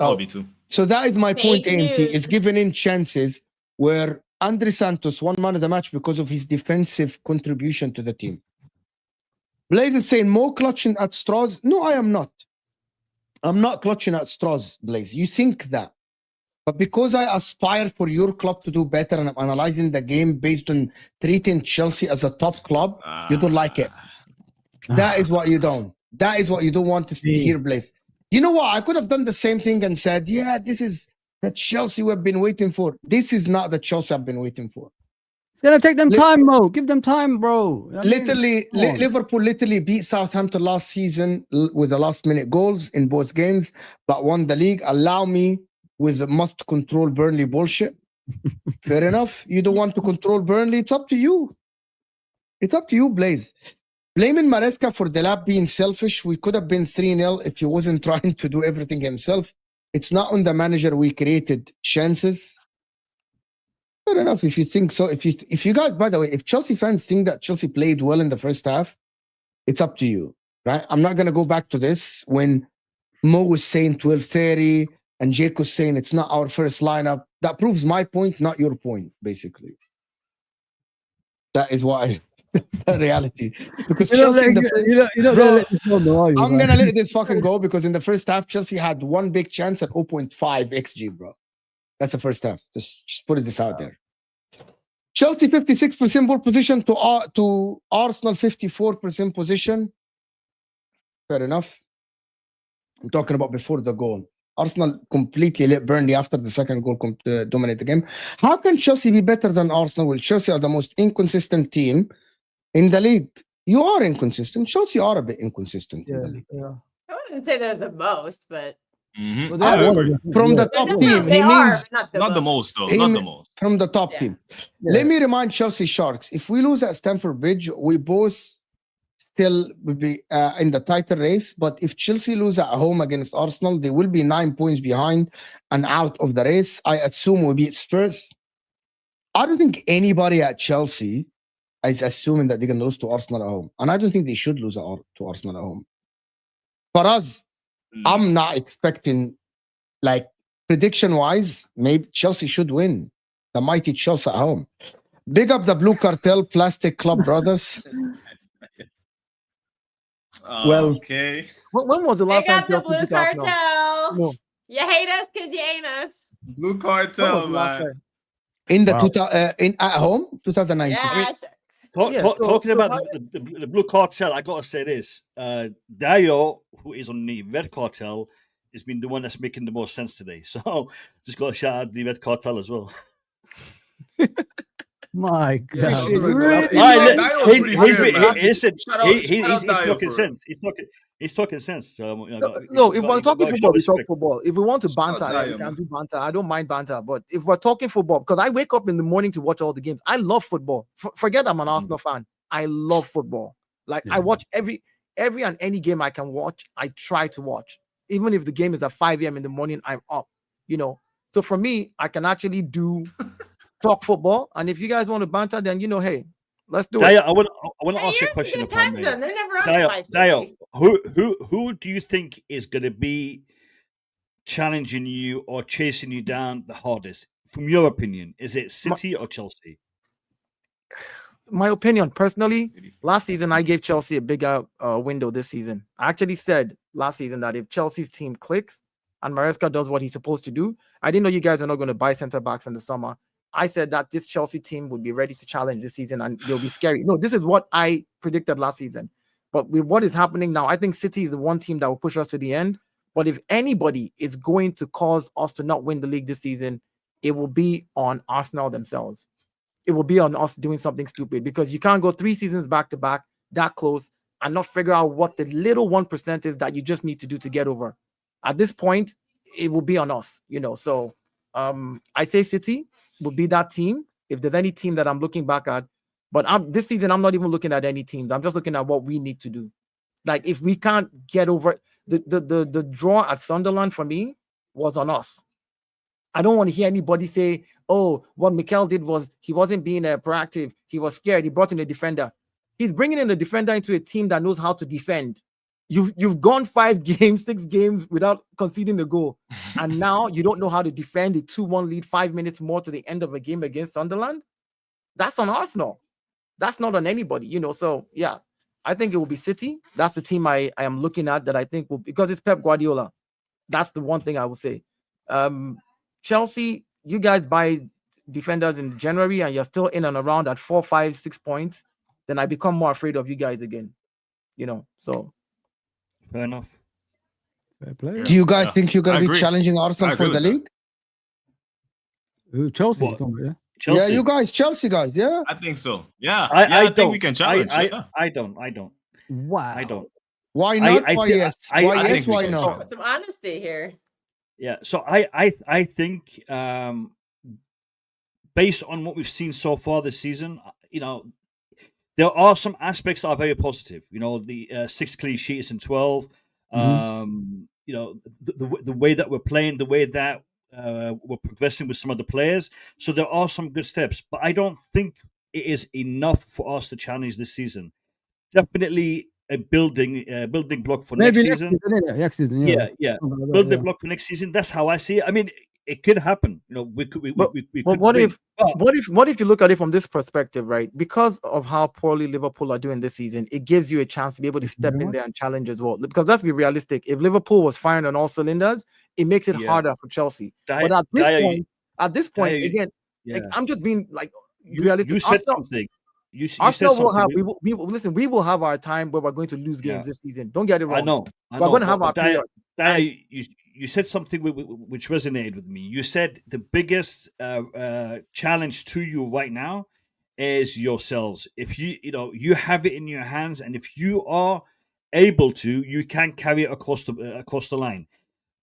I'll be too. So that is my point, Fake AMT, is news. giving in chances where Andre Santos won man of the match because of his defensive contribution to the team. Blaze is saying more clutching at straws. No, I am not. I'm not clutching at straws, Blaze. You think that. But because I aspire for your club to do better and I'm analyzing the game based on treating Chelsea as a top club, you don't like it. That is what you don't. That is what you don't want to hear, Blaze. You know what? I could have done the same thing and said, yeah, this is the Chelsea we've been waiting for. This is not the Chelsea I've been waiting for. It's gonna take them time, Mo. Give them time, bro. You know what I mean? Literally, Come on. Liverpool literally beat Southampton last season with the last minute goals in both games, but won the league. Allow me with the must control Burnley bullshit. Fair enough. You don't want to control Burnley. It's up to you. It's up to you, Blaze. Blaming Maresca for Delap being selfish. We could have been 3-0 if he wasn't trying to do everything himself. It's not on the manager. We created chances. Fair enough if you think so. If you guys, by the way, if Chelsea fans think that Chelsea played well in the first half, it's up to you, right? I'm not gonna go back to this when Mo was saying 12:30, and Jako's saying it's not our first lineup. That proves my point, not your point, basically. That is why the reality. Because Chelsea in the I'm gonna let this fucking go because in the first half, Chelsea had one big chance at 0.5 XG, bro. That's the first half. Just put this out there. Chelsea 56% ball position to Arsenal 54% position. Fair enough. I'm talking about before the goal. Arsenal completely let Burnley after the second goal dominate the game. How can Chelsea be better than Arsenal? Well, Chelsea are the most inconsistent team in the league. You are inconsistent. Chelsea are a bit inconsistent in the league. I wouldn't say they're the most, but Mm-hmm. From the top team, he means not the most though. Not the most from the top team. Let me remind Chelsea Sharks: if we lose at Stamford Bridge, we both still will be in the title race. But if Chelsea lose at home against Arsenal, they will be 9 points behind and out of the race. I assume we'll beat Spurs. I don't think anybody at Chelsea is assuming that they're going to lose to Arsenal at home, and I don't think they should lose to Arsenal at home. For us, I'm not expecting, like, prediction-wise, maybe Chelsea should win. The mighty Chelsea at home. Big up the Blue Cartel Plastic Club brothers. Well, okay. When was the last time Chelsea Blue beat Arsenal? Cartel. No. You hate us because you ain't us. Blue Cartel, man. In the at home, 2019. Yeah, talking about the Blue Cartel, I gotta say this: Dayo, who is on the Red Cartel, has been the one that's making the most sense today. So just gotta shout out the Red Cartel as well. My God! He's talking sense. He's talking sense. No, if we're talking football, we talk football. If we want to banter, we can do banter. I don't mind banter. But if we're talking football, because I wake up in the morning to watch all the games. I love football. Forget I'm an Arsenal fan. I love football. Like I watch every and any game I can watch. I try to watch, even if the game is at 5 a.m. in the morning. I'm up. So for me, I can actually do. Talk football, and if you guys want to banter, then hey, let's do it. I want to ask you a question. They're never on Dayo, who do you think is going to be challenging you or chasing you down the hardest? From your opinion, is it City or Chelsea? My opinion, personally, last season I gave Chelsea a bigger window this season. I actually said last season that if Chelsea's team clicks and Maresca does what he's supposed to do, I didn't know you guys are not going to buy center backs in the summer. I said that this Chelsea team would be ready to challenge this season and they'll be scary. No, this is what I predicted last season. But with what is happening now, I think City is the one team that will push us to the end. But if anybody is going to cause us to not win the league this season, it will be on Arsenal themselves. It will be on us doing something stupid because you can't go 3 seasons back to back that close and not figure out what the little 1% is that you just need to do to get over. At this point, it will be on us, So I say City will be that team if there's any team that I'm looking back at. But this season, I'm not even looking at any teams. I'm just looking at what we need to do. Like if we can't get over the draw at Sunderland for me was on us. I don't want to hear anybody say, "Oh, what Mikel did was he wasn't being proactive. He was scared. He brought in a defender." He's bringing in a defender into a team that knows how to defend. You've gone 5 games, 6 games without conceding a goal. And now you don't know how to defend a 2-1 lead 5 minutes more to the end of a game against Sunderland. That's on Arsenal. That's not on anybody, So, yeah, I think it will be City. That's the team I am looking at that I think will, because it's Pep Guardiola. That's the one thing I will say. Chelsea, you guys buy defenders in January and you're still in and around at 4, 5, 6 points. Then I become more afraid of you guys again, so. Fair enough. Fair play. Do you guys think you're going to be challenging Arsenal for the league? Chelsea? Chelsea. Yeah, you guys, Chelsea guys, yeah? I think so. Yeah. I think we can challenge. I don't. Wow. I don't. Why not? Why yes? Why yes? Why no? Some honesty here. Yeah, so I think based on what we've seen so far this season, there are some aspects that are very positive. The 6 clean sheets in 12. The way that we're playing, the way that we're progressing with some of the players. So there are some good steps, but I don't think it is enough for us to challenge this season. Definitely a building block for Maybe next season. Next season, Yeah. Building block for next season. That's how I see it. I mean, it could happen. You know, we could. What if you look at it from this perspective, right? Because of how poorly Liverpool are doing this season, it gives you a chance to be able to step in there and challenge as well. Because let's be realistic. If Liverpool was firing on all cylinders, it makes it harder for Chelsea. But at this point, again, like, I'm just being like realistic. You said something. You said something. We will have our time where we're going to lose games this season. Don't get it wrong. I know. We're going to have our period. You said something which resonated with me. You said the biggest challenge to you right now is yourselves. If you have it in your hands, and if you are able to, you can carry it across the line.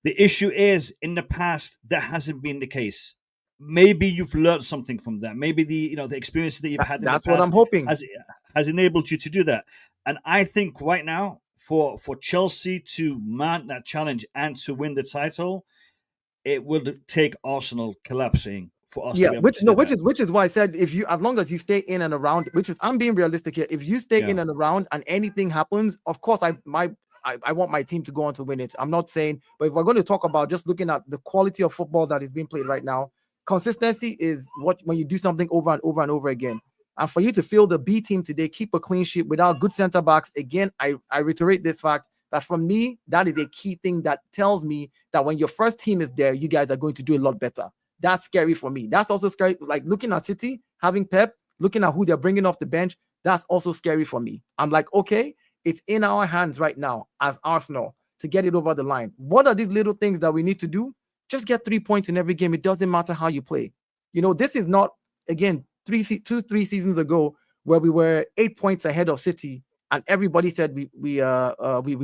The issue is, in the past, that hasn't been the case. Maybe you've learned something from that. Maybe the experience that you've had in the past what I'm hoping has enabled you to do that. And I think right now, for Chelsea to mount that challenge and to win the title, it will take Arsenal collapsing for us. Yeah, which is why I said, as long as you stay in and around, I'm being realistic here. If you stay in and around and anything happens, of course I want my team to go on to win it. I'm not saying, but if we're going to talk about just looking at the quality of football that is being played right now, consistency is when you do something over and over and over again. And for you to field the B team today, keep a clean sheet without good center backs, again, I reiterate this fact that for me, that is a key thing that tells me that when your first team is there, you guys are going to do a lot better. That's scary for me. That's also scary. Like looking at City, having Pep, looking at who they're bringing off the bench, that's also scary for me. I'm like, okay, it's in our hands right now as Arsenal to get it over the line. What are these little things that we need to do? Just get 3 points in every game. It doesn't matter how you play. This is not, again, 3 seasons ago where we were 8 points ahead of City and everybody said we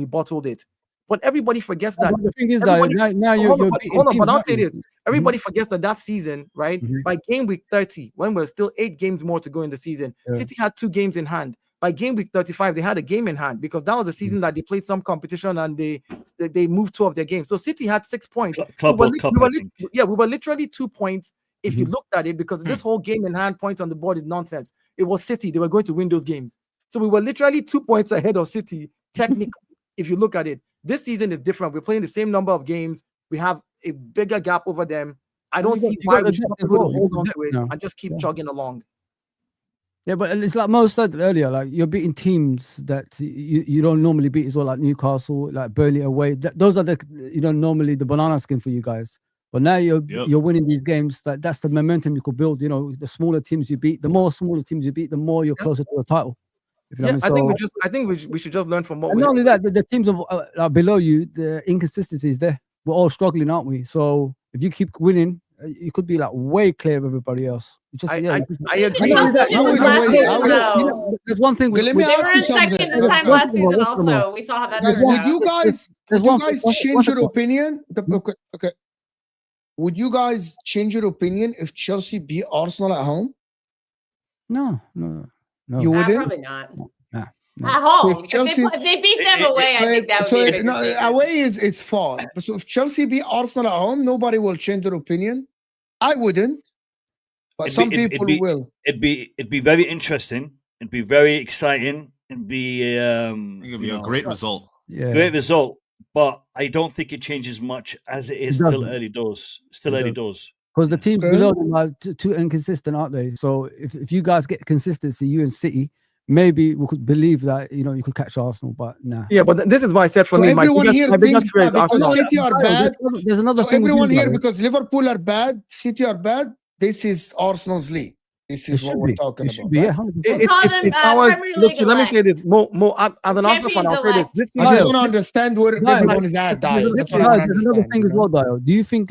bottled it. But everybody forgets that. The thing is that now you're but I'll say this. Everybody forgets that season, right? By game week 30, when we're still 8 games more to go in the season, City had 2 games in hand. By game week 35, they had a game in hand because that was the season that they played some competition and they moved 2 of their games. So City had 6 points. We were literally 2 points if you looked at it, because this whole game in hand points on the board is nonsense. It was City. They were going to win those games. So we were literally 2 points ahead of City, technically, if you look at it. This season is different. We're playing the same number of games. We have a bigger gap over them. I don't see why we should hold on to it and just keep chugging along. Yeah, but it's like Mo said earlier, like you're beating teams that you don't normally beat as well, like Newcastle, like Burnley away. Those are normally the banana skin for you guys. But now you're winning these games. That's the momentum you could build. The smaller teams you beat, the more smaller teams you beat, the more you're closer to a title. I think we should just learn from what. And not only that, the teams below you, the inconsistency is there. We're all struggling, aren't we? So if you keep winning, you could be like way clear of everybody else. I agree. There's one thing. Let me ask you something. Second this time last season also. We saw how that turned out. Would you guys change your opinion? Okay. Would you guys change your opinion if Chelsea beat Arsenal at home? No. You wouldn't? Probably not. No. At home. If Chelsea, if they beat them away, I think that would be a big away is far. So if Chelsea beat Arsenal at home, nobody will change their opinion. I wouldn't, but some people will. It'd be very interesting. It'd be very exciting. It'd be a great result. Yeah, great result. But I don't think it changes much as it is still early doors. Early doors. Because the teams below them are too inconsistent, aren't they? So if you guys get consistency, you and City, maybe we could believe that you could catch Arsenal, but nah. Yeah, but this is why I said for me, everyone here thinks that because City are bad. There's another thing. Everyone here because Liverpool are bad, City are bad. This is Arsenal's league. This is what we're talking about. It's ours. Look, so let me say this. Mo, I'm an Arsenal fan. I'll say this. I just want to understand where everyone is at. There's another thing as well, Dio. Do you think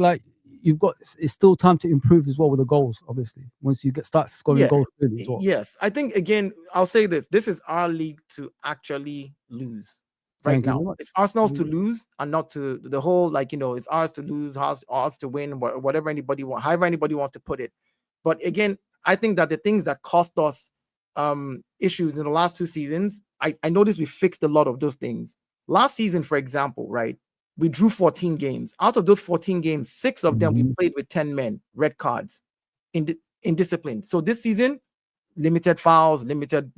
it's still time to improve as well with the goals, obviously, once you start scoring goals really as well? Yes, I think, again, I'll say this is our league to actually lose now. It's Arsenal's to lose and not to the whole, it's ours to lose, ours to win, whatever anybody wants, however anybody wants to put it. But again, I think that the things that cost us issues in the last 2 seasons, I noticed we fixed a lot of those things. Last season, for example, right? We drew 14 games. Out of those 14 games, 6 of them we played with 10 men, red cards, in discipline. So this season, limited fouls, limited,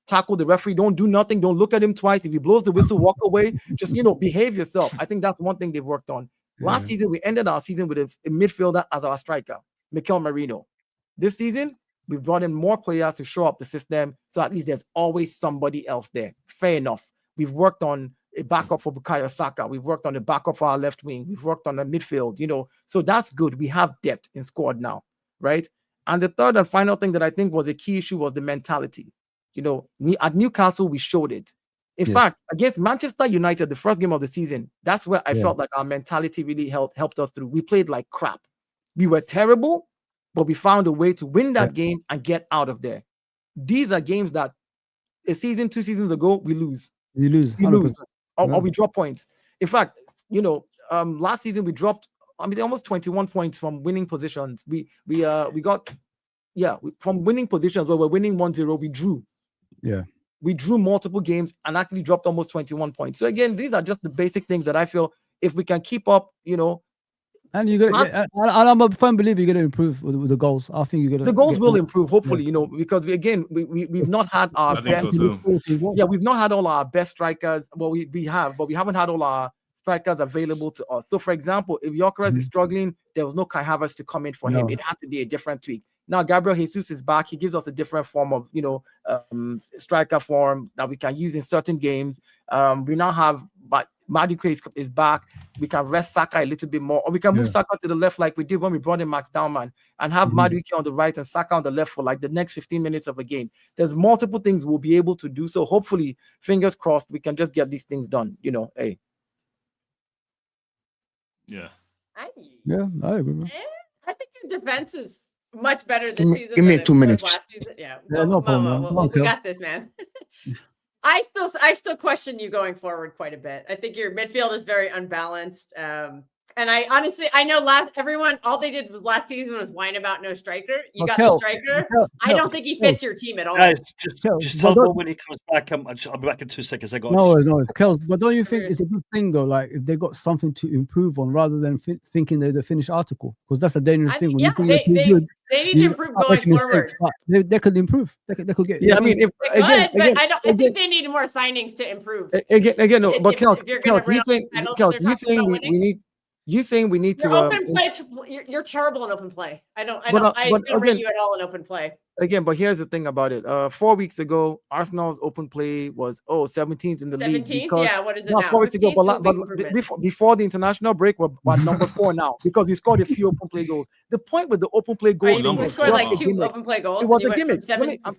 tackle the referee, don't do nothing, don't look at him twice. If he blows the whistle, walk away. Just behave yourself. I think that's one thing they've worked on. Last season, we ended our season with a midfielder as our striker, Mikel Merino. This season, we've brought in more players to show up the system, so at least there's always somebody else there. Fair enough. We've worked on a backup for Bukayo Saka. We've worked on a backup for our left wing. We've worked on the midfield, so that's good. We have depth in squad now, right? And the third and final thing that I think was a key issue was the mentality. At Newcastle, we showed it. In fact, against Manchester United, the first game of the season, that's where I felt like our mentality really helped us through. We played like crap. We were terrible, but we found a way to win that game and get out of there. These are games that a season, 2 seasons ago, we lose. You lose. We lose. Or we drop points. In fact, last season we dropped, almost 21 points from winning positions. We got from winning positions where we're winning 1-0, we drew. Yeah. We drew multiple games and actually dropped almost 21 points. So again, these are just the basic things that I feel if we can keep up, And you're gonna. I'm a firm believer you're gonna improve with the goals. I think you're gonna. The goals will improve, hopefully. Because we've not had our best. We've not had all our best strikers. Well, we have, but we haven't had all our strikers available to us. So, for example, if Gyökeres is struggling, there was no Kai Havertz to come in for him. It had to be a different tweak. Now Gabriel Jesus is back. He gives us a different form of, striker form that we can use in certain games. We now have, but Madueke is back. We can rest Saka a little bit more, or we can move Saka to the left like we did when we brought in Max Dowman and have Madueke on the right and Saka on the left for like the next 15 minutes of a game. There's multiple things we'll be able to do. So hopefully, fingers crossed, we can just get these things done. Hey. Yeah. I agree. I think your defense is much better this season. Give me 2 minutes. Last season. Yeah. No problem. We got this, man. I still question you going forward quite a bit. I think your midfield is very unbalanced. And I honestly, I know everyone, all they did was last season was whine about no striker. You got the striker. I don't think he fits your team at all. Guys, just tell me when he comes back. I'll be back in 2 seconds. No, it's Kel. But don't you think it's a good thing though? Like if they got something to improve on rather than thinking they're the finished article, because that's a dangerous thing. When they need to improve going forward. They could improve. They could get. Yeah, I mean, I think they need more signings to improve. Again, no. But Kelk, you saying we need to open play. You're terrible in open play. I don't rate you at all in open play. Again, but here's the thing about it. 4 weeks ago, Arsenal's open play was 17th in the league. Because, what is it now? 4 weeks ago, but before the international break, we're number 4 now because we scored a few open play goals. The point with the open play goal, we scored like 2 open play goals. It was a gimmick.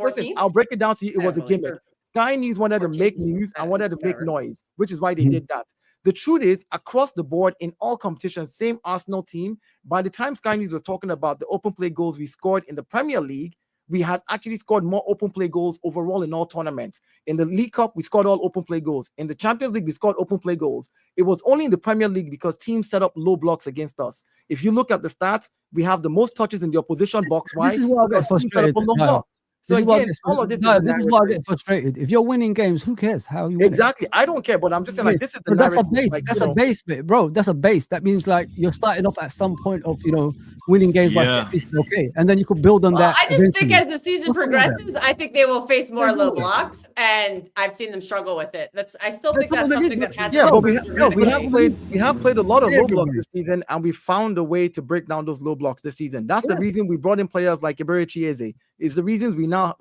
Listen, I'll break it down to you. It was a gimmick. Sky News wanted to make news and wanted to make noise, which is why they did that. The truth is, across the board in all competitions, same Arsenal team, by the time Sky News was talking about the open play goals we scored in the Premier League, we had actually scored more open play goals overall in all tournaments. In the League Cup, we scored all open play goals. In the Champions League, we scored open play goals. It was only in the Premier League because teams set up low blocks against us. If you look at the stats, we have the most touches in the opposition box wide. This is why I get frustrated. So again, all of this is why I get frustrated. If you're winning games, who cares how you win? Exactly. I don't care, but I'm just saying like this is the narrative. That's a base, bro. That's a base. That means like you're starting off at some point of winning games by set pieces, okay, and then you could build on that. I just think as the season progresses, I think they will face more low blocks, and I've seen them struggle with it. I still think that's something that has. Yeah, but we have played a lot of low blocks this season, and we found a way to break down those low blocks this season. That's the reason we brought in players like Eberechi Eze. Is the reasons we've not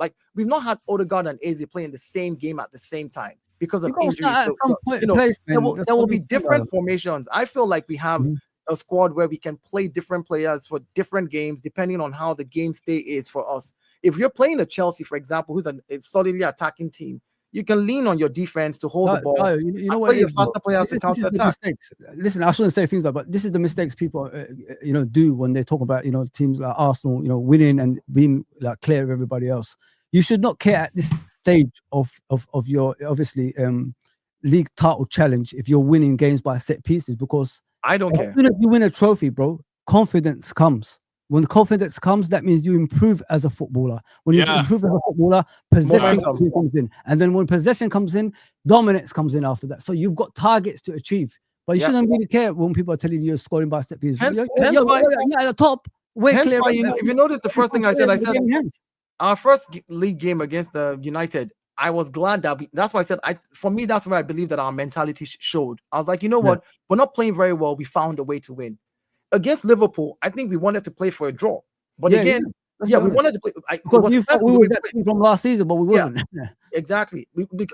had Odegaard and Eze playing the same game at the same time because of injuries. There will be different formations. I feel like we have a squad where we can play different players for different games depending on how the game state is for us. If you're playing a Chelsea, for example, who's a solidly attacking team, you can lean on your defense to hold the ball. You know what? Your faster players to counter attack. Listen, I shouldn't say things like, but this is the mistakes people, do when they talk about, teams like Arsenal, winning and being like clear of everybody else. You should not care at this stage of your obviously league title challenge if you're winning games by set pieces, because I don't care. If you win a trophy, bro, confidence comes. When confidence comes, that means you improve as a footballer. When you improve as a footballer, possession comes in. And then when possession comes in, dominance comes in after that. So you've got targets to achieve. But you shouldn't really care when people are telling you you're scoring by set pieces. You're at the top. If you notice the first thing I said, our first league game against United, I was glad that that's why I said for me, that's where I believe that our mentality showed. I was like, you know what? We're not playing very well. We found a way to win. Against Liverpool, I think we wanted to play for a draw. But again, we wanted to play. Because we were that team from last season, but we wasn't. Exactly.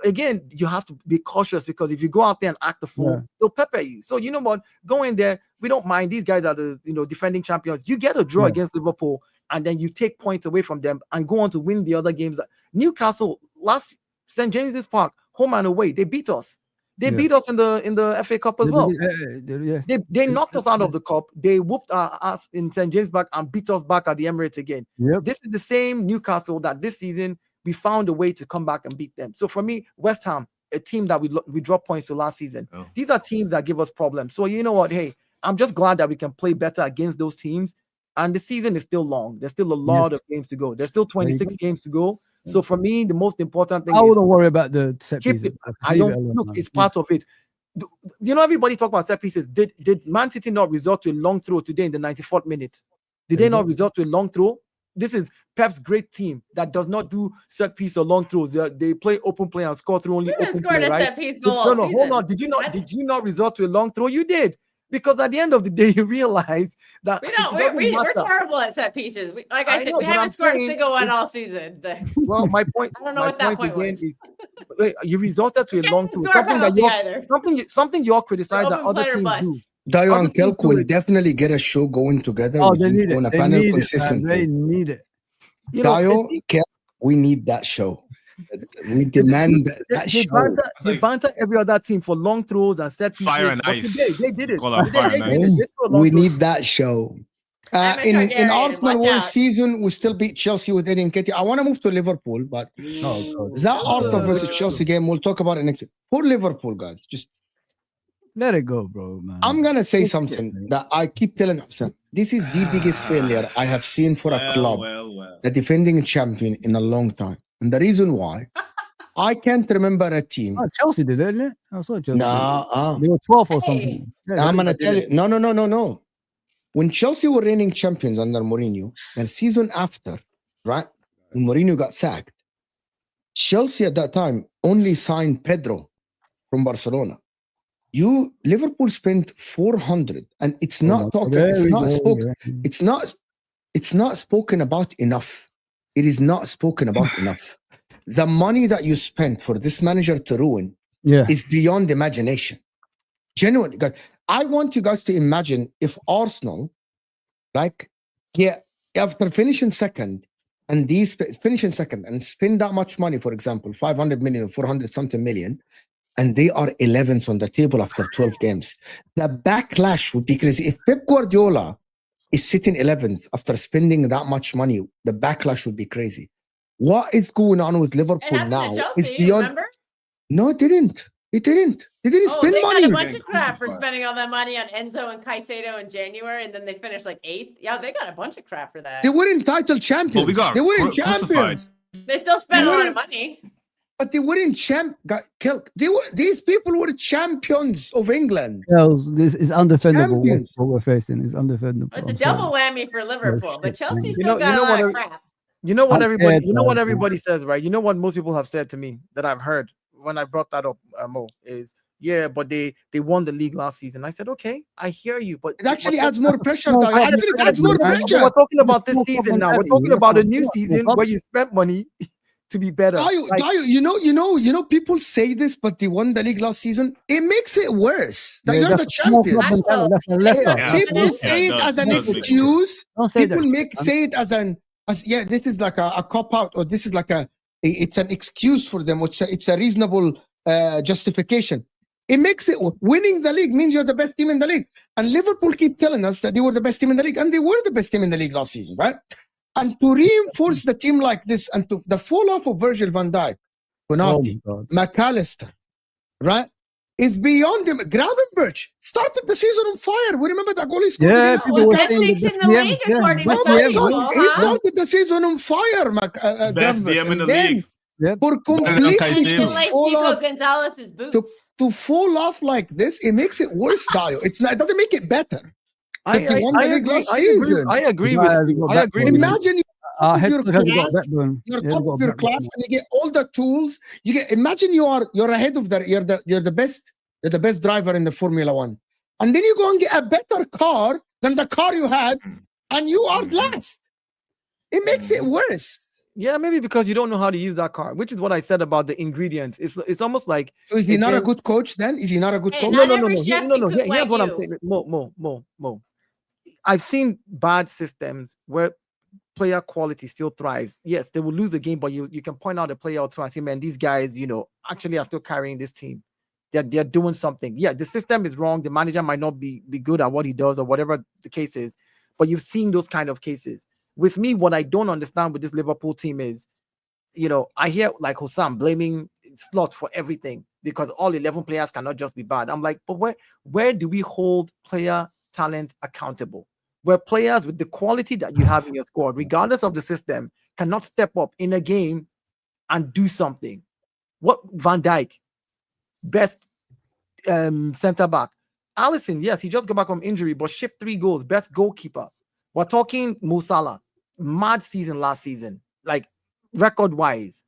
Again, you have to be cautious because if you go out there and act the fool, they'll pepper you. So you know what? Go in there. We don't mind. These guys are the defending champions. You get a draw against Liverpool, and then you take points away from them and go on to win the other games. Newcastle last St. James's Park, home and away, they beat us. They beat us in the FA Cup as well. They knocked us out of the cup. They whooped our ass in St. James's Park and beat us back at the Emirates again. This is the same Newcastle that this season we found a way to come back and beat them. So for me, West Ham, a team that we dropped points to last season. These are teams that give us problems. So you know what? Hey, I'm just glad that we can play better against those teams. And the season is still long. There's still a lot of games to go. There's still 26 games to go. So for me, the most important thing I wouldn't worry about the set pieces. I don't look, it's part of it. You know, everybody talk about set pieces. Did Man City not resort to a long throw today in the 94th minute? Did they not resort to a long throw? This is Pep's great team that does not do set piece or long throws. They play open play and score through only open play, right? Set piece goal no, hold on. Did you not resort to a long throw? You did. Because at the end of the day, you realize that we're terrible at set pieces. Like I said, we haven't scored a single one all season. Well, my point. I don't know what that point was. Is you resorted to a long throw. Something you all criticize that other teams do. Dio and Kelk will definitely get a show going together on a panel consistently. They need it. Dio, Kelk, we need that show. We demand that show. They banter every other team for long throws and set pieces. Fire and ice. They did it. We need that show. In Arsenal World season, we still beat Chelsea with Eddie Nketiah. I want to move to Liverpool, but that Arsenal versus Chelsea game, we'll talk about it next week. For Liverpool, guys, just let it go, bro, man. I'm going to say something that I keep telling myself. This is the biggest failure I have seen for a club, the defending champion, in a long time. And the reason why, I can't remember a team. Chelsea did it, didn't it? I saw Chelsea. They were 12 or something. I'm going to tell you. No. When Chelsea were reigning champions under Mourinho, the season after, right, when Mourinho got sacked, Chelsea at that time only signed Pedro from Barcelona. Liverpool spent 400, and it's not talking. It's not spoken about enough. It is not spoken about enough. The money that you spent for this manager to ruin is beyond imagination. Genuinely, guys. I want you guys to imagine if Arsenal, after finishing second, and these finishing second and spend that much money, for example, 500 million, 400 something million, and they are 11th on the table after 12 games. The backlash would be crazy. If Pep Guardiola is sitting 11th after spending that much money, the backlash would be crazy. What is going on with Liverpool now is beyond. Remember? No, it didn't. It didn't. They didn't spend money. They got a bunch of crap for spending all that money on Enzo and Caicedo in January, and then they finished like 8th. Yeah, they got a bunch of crap for that. They weren't title champions. They weren't champions. They still spent a lot of money. But they weren't these people were champions of England. This is undefendable. What we're facing is undefendable. It's a double whammy for Liverpool, but Chelsea still got a lot of crap. You know what everybody says, right? You know what most people have said to me that I've heard when I brought that up, Mo, is but they won the league last season. I said, okay, I hear you, but it actually adds more pressure. It adds more pressure. We're talking about this season now. We're talking about a new season where you spent money to be better. You know, people say this, but they won the league last season. It makes it worse. That you're the champions. People say it as an excuse. People say it as this is like a cop out, or this is like it's an excuse for them. It's a reasonable justification. It makes it winning the league means you're the best team in the league. And Liverpool keep telling us that they were the best team in the league, and they were the best team in the league last season, right? And to reinforce the team like this, and to the fall off of Virgil van Dijk, Konate, McAllister, right? It's beyond him. Gravenberch started the season on fire. We remember that goal he scored against Newcastle. He started the season on fire, Gravenberch. For completely to fall off like this, it makes it worse, Dio. It doesn't make it better. I agree with you. Imagine top of head your coach hasn't got a class. backbone. You're He hasn't top got a of your backbone. class, and you get all the tools. You get. Imagine you're ahead of you're the best. You're the best driver in the Formula One, and then you go and get a better car than the car you had, and you are last. It makes it worse. Yeah, maybe because you don't know how to use that car, which is what I said about the ingredients. It's almost like, So is he not a again, good coach then? Is he not a good Hey, coach? not no. every chef can cook Here's like what I'm you. saying. Mo. I've seen bad systems where player quality still thrives. Yes, they will lose a game, but you can point out a player or two and say, man, these guys, actually are still carrying this team. They're doing something. Yeah, the system is wrong. The manager might not be good at what he does or whatever the case is, but you've seen those kind of cases. With me, what I don't understand with this Liverpool team is, I hear like Hossam blaming Slot for everything because all 11 players cannot just be bad. I'm like, but where do we hold player talent accountable? Where players with the quality that you have in your squad, regardless of the system, cannot step up in a game and do something. What Van Dijk, best center back. Alisson, yes, he just got back from injury, but shipped 3 goals, best goalkeeper. We're talking Mo Salah, mad season last season, like record-wise,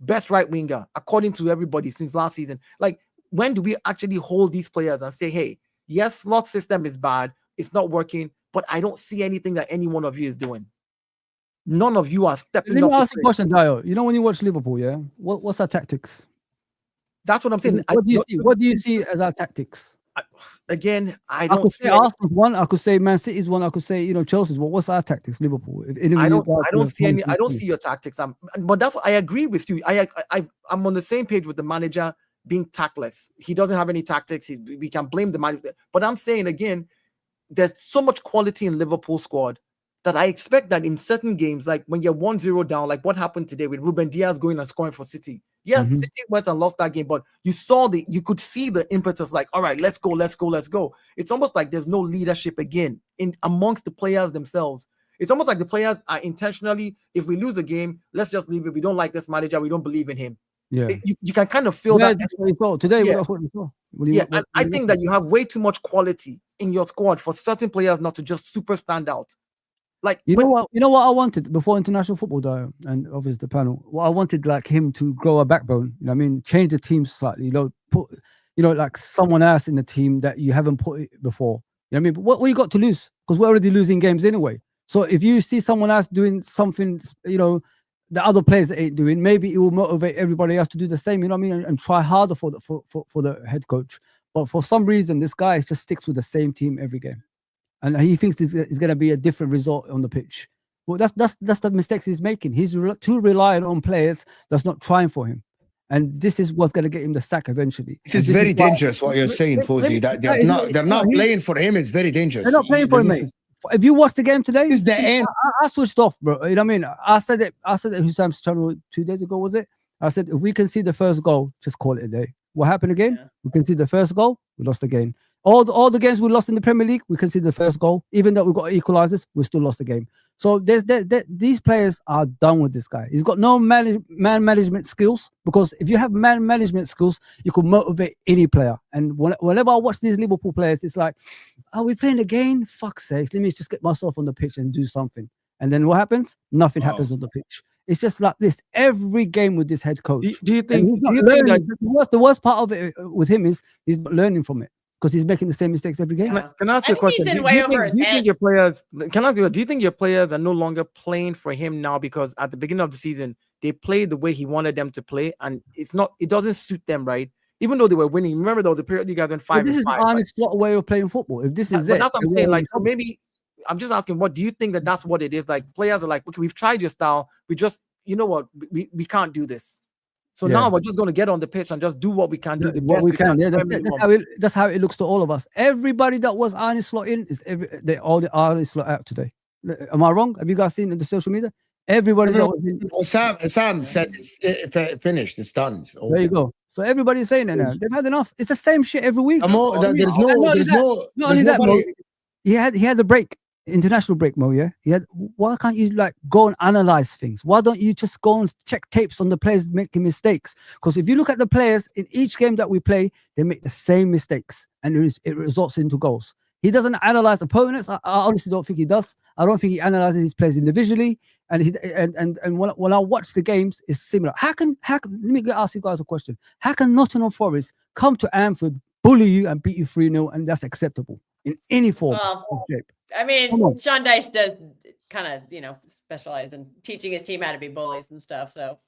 best right winger, according to everybody since last season. Like, when do we actually hold these players and say, hey, yes, Slot system is bad, it's not working, but I don't see anything that any one of you is doing. None of you are stepping Let up. me ask you a question, Dio. When you watch Liverpool, yeah, what's our tactics? That's what I'm saying. What do you see? What do you see as our tactics? Again, I I don't could see say Arsenal's one. I could say Man City's one. I could say Chelsea's one. What's our tactics, Liverpool? I don't see any. I don't see your tactics. But that's I agree with you. I'm on the same page with the manager being tactless. He doesn't have any tactics. We can blame the manager. But I'm saying again, there's so much quality in Liverpool squad that I expect that in certain games, like when you're 1-0 down, like what happened today with Ruben Diaz going and scoring for City. Yes, City went and lost that game, but you could see the impetus, like, all right, let's go. It's almost like there's no leadership again amongst the players themselves. It's almost like the players are intentionally, if we lose a game, let's just leave it. We don't like this manager. We don't believe in him. Yeah, you can kind of feel that. That's what we thought today. Yeah. That's what we saw. And I think that you have way too much quality in your squad for certain players not to just super stand out. Like, you know what I wanted before international football, though, and obviously the panel. What I wanted, like, him to grow a backbone. Change the team slightly. Put like someone else in the team that you haven't put it before. But what you got to lose? Because we're already losing games anyway. So if you see someone else doing something, the other players ain't doing, maybe it will motivate everybody else to do the same. And try harder for the head coach. But for some reason, this guy just sticks with the same team every game. And he thinks it's going to be a different result on the pitch. Well, that's the mistakes he's making. He's too reliant on players that's not trying for him, and this is what's going to get him the sack eventually. This is very dangerous what you're saying, Fozi. That they're not playing for him. It's very dangerous. They're not playing for him, mate. If you watch the game today, this is the end. I switched off, bro. You know what I mean? I said it. Husam's channel 2 days ago, was it? I said, if we can see the first goal, just call it a day. What happened again? Yeah. We can see the first goal, we lost again. All the games we lost in the Premier League, we can see the first goal. Even though we got equalizers, we still lost the game. So these players are done with this guy. He's got no man management skills, because if you have man management skills, you can motivate any player. And whenever I watch these Liverpool players, it's like, are we playing again? Fuck's sakes, let me just get myself on the pitch and do something. And then what happens? Nothing happens on the pitch. It's just like this every game with this head coach. Do you think that the worst part of it with him is he's not learning from it, because he's making the same mistakes every game? Can I ask you a question? Do you think your players? Can I ask you? Do you think your players are no longer playing for him now because at the beginning of the season they played the way he wanted them to play, and it doesn't suit them, right? Even though they were winning. Remember though, the period you guys went 5-5. This is the Arne Slot way of playing football. If this is it, that's what I'm saying. Like, so maybe I'm just asking, what do you think that's what it is? Like, players are like, okay, we've tried your style. We just, you know what, we can't do this. So now we're just going to get on the pitch and just do what we can do. What we can. Yeah, that's how it looks to all of us. Everybody that was Arne Slot in is all the Arne Slot out today. Am I wrong? Have you guys seen in the social media? Everybody that was in, Sam said it's finished. It's done. It's there you go. So everybody's saying that now. They've had enough. It's the same shit every week. Not only that, Mo, he had a break. International break, Mo, yeah? Why can't you like go and analyze things? Why don't you just go and check tapes on the players making mistakes? Because if you look at the players in each game that we play, they make the same mistakes, and it results into goals. He doesn't analyze opponents. I honestly don't think he does. I don't think he analyzes his players individually. And when I watch the games, it's similar. How can let me ask you guys a question. How can Nottingham Forest come to Anfield, bully you, and beat you 3-0, and that's acceptable in any form or shape? I mean, Sean Dyche does kind of, specialize in teaching his team how to be bullies and stuff. So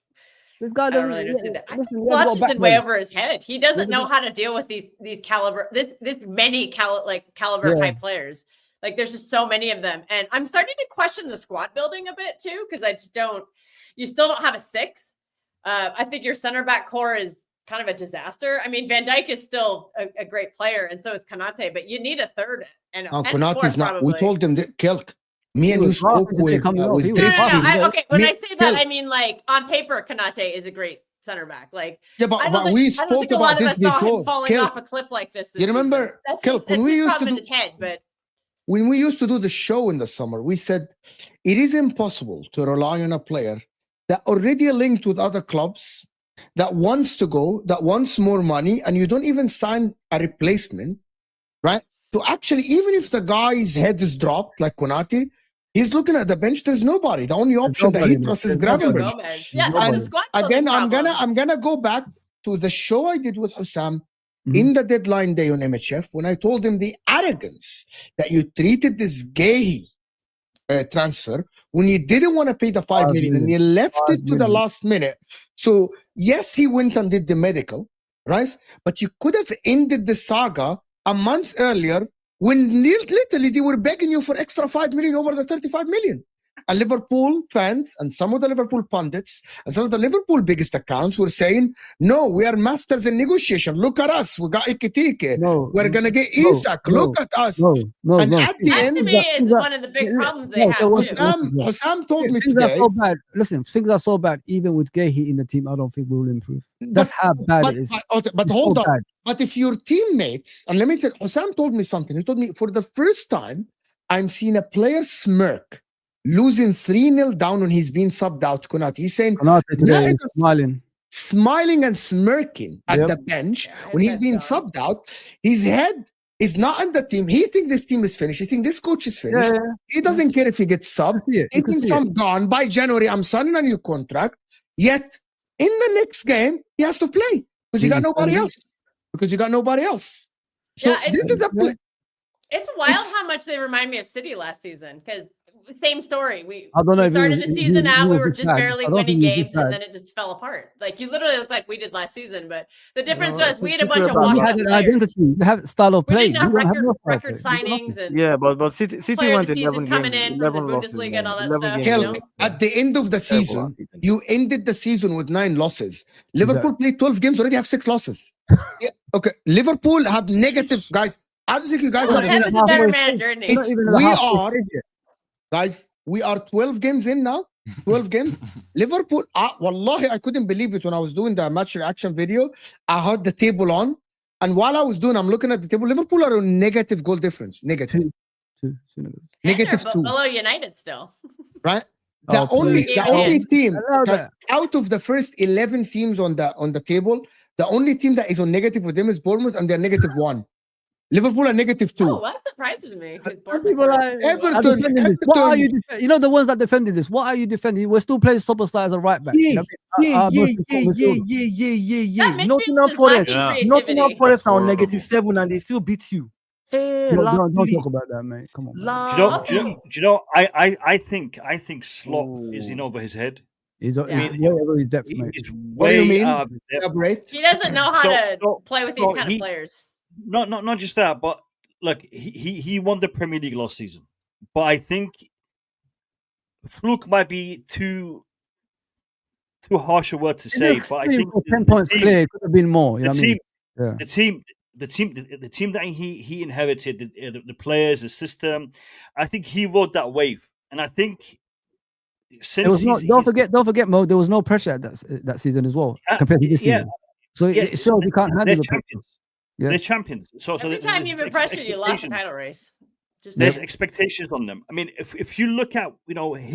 this guy doesn't really understand that. Slot's just in way over his head. He doesn't know how to deal with these caliber, this many caliber type players. Like there's just so many of them. And I'm starting to question the squad building a bit too, because you still don't have a 6. I think your center back core is kind of a disaster. I mean, Van Dijk is still a great player, and so is Konate, but you need a third. And Konate is not. We told him that Kelk. Me and you spoke with drifting. Okay, when I say that, I mean like on paper, Konate is a great center back. Like, yeah, but we spoke about this before. Falling off a cliff like this. You remember, Kelk, when we used to do his head, but when we used to do the show in the summer, we said it is impossible to rely on a player that already linked with other clubs, that wants to go, that wants more money, and you don't even sign a replacement, right? To actually, even if the guy's head is dropped, like Konate, he's looking at the bench. There's nobody. The only option that he trusts is Gravenberch. Yeah, and again, I'm gonna go back to the show I did with Hussam in the deadline day on MHF when I told him the arrogance that you treated this Gehi transfer when you didn't want to pay the 5 million and you left it to the last minute. So yes, he went and did the medical, right? But you could have ended the saga a month earlier when literally they were begging you for extra 5 million over the 35 million. And Liverpool fans and some of the Liverpool pundits and some of the Liverpool biggest accounts were saying, no, we are masters in negotiation. Look at us. We got Ikitike. We're going to get Isak. Look at us. At the end, to me, is one of the big problems they have. Hussam told me today. So bad. Listen, things are so bad. Even with Gehi in the team, I don't think we will improve. That's how bad it is. But hold on. But if your teammates, and let me tell you, Hussam told me something. He told me for the first time, I'm seeing a player smirk, losing 3-0 down when he's being subbed out. Konate. He's saying, smiling and smirking at the bench when he's being subbed out. His head is not on the team. He thinks this team is finished. He thinks this coach is finished. He doesn't care if he gets subbed. He thinks I'm gone. By January, I'm signing a new contract. Yet, in the next game, he has to play because you got nobody else. So this is a play. It's wild how much they remind me of City last season because same story. We started the season out, we were just barely winning games, and then it just fell apart. Like you literally look like we did last season, but the difference was we had a bunch of washed up players. You have style of play. We didn't have record signings and but City went 11 coming games, in from the Bundesliga and all that stuff. Kelk, at the end of the season, you ended the season with 9 losses. Liverpool played 12 games, already have 6 losses. Okay, Liverpool have negative guys. I don't think you guys are a better manager. We are 12 games in now. 12 games. Liverpool, wallahi, I couldn't believe it when I was doing the match reaction video. I had the table on. And while I was doing, I'm looking at the table. Liverpool are on negative goal difference. Negative 2. Below United still. Right? The only team out of the first 11 teams on the table, the only team that is on negative with them is Bournemouth, and they're -1. Liverpool are -2. Oh, that surprises me. Everton. What are you defending? You know the ones that defended this. What are you defending? We're still playing Soboslai as a right back. Nottingham Forest are on -7 and they still beat you. Don't talk about that, mate. Come on. Do you know? I think Slot is in over his head. He's way over his depth, mate. What do you mean? He doesn't know how to play with these kind of players. Not just that, but look, he won the Premier League last season. But I think fluke might be too harsh a word to say. But I think 10 points clear, it could have been more. The team that he inherited, the players, the system, I think he rode that wave, and I think since don't forget, Mo, there was no pressure at that season as well compared to this season. So it shows you can't handle the pressure. They're champions. So every time you've been pressured, you lost the title race. There's expectations on them. I mean, if you look at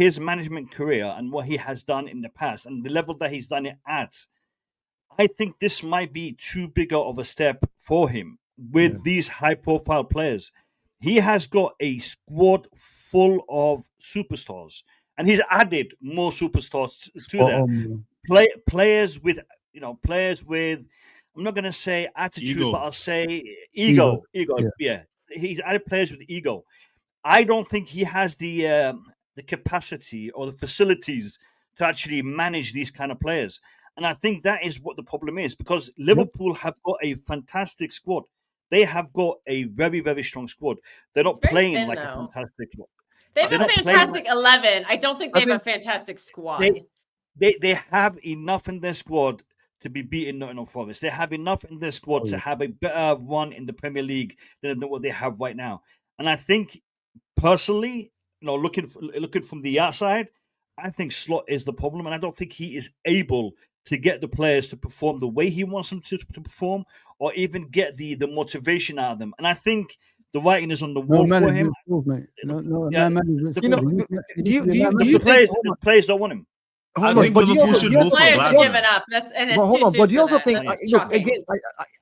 his management career and what he has done in the past and the level that he's done it at, I think this might be too bigger of a step for him with these high-profile players. he has got a squad full of superstars, and he's added more superstars to that. Players with, players with, I'm not going to say attitude, Ego. but I'll say ego. Yeah. He's added players with ego. I don't think he has the capacity or the facilities to actually manage these kind of players. And I think that is what the problem is, because Liverpool have got a fantastic squad. They have got a very, very strong squad. They're not playing thin, like though. a fantastic squad. They have They're a not playing fantastic 11. I don't think they have a fantastic squad. They have enough in their squad to be beating Nottingham Forest. They have enough in their squad to have a better run in the Premier League than what they have right now. And I think, personally, looking from the outside, I think Slot is the problem, and I don't think he is able to get the players to perform the way he wants them to perform, or even get the motivation out of them. And I think the writing is on the wall for him. The players don't want him. I think Liverpool should move for Players are Glasgow. giving up. It's hold too on, soon but you for also that. think, That's look, shocking. again,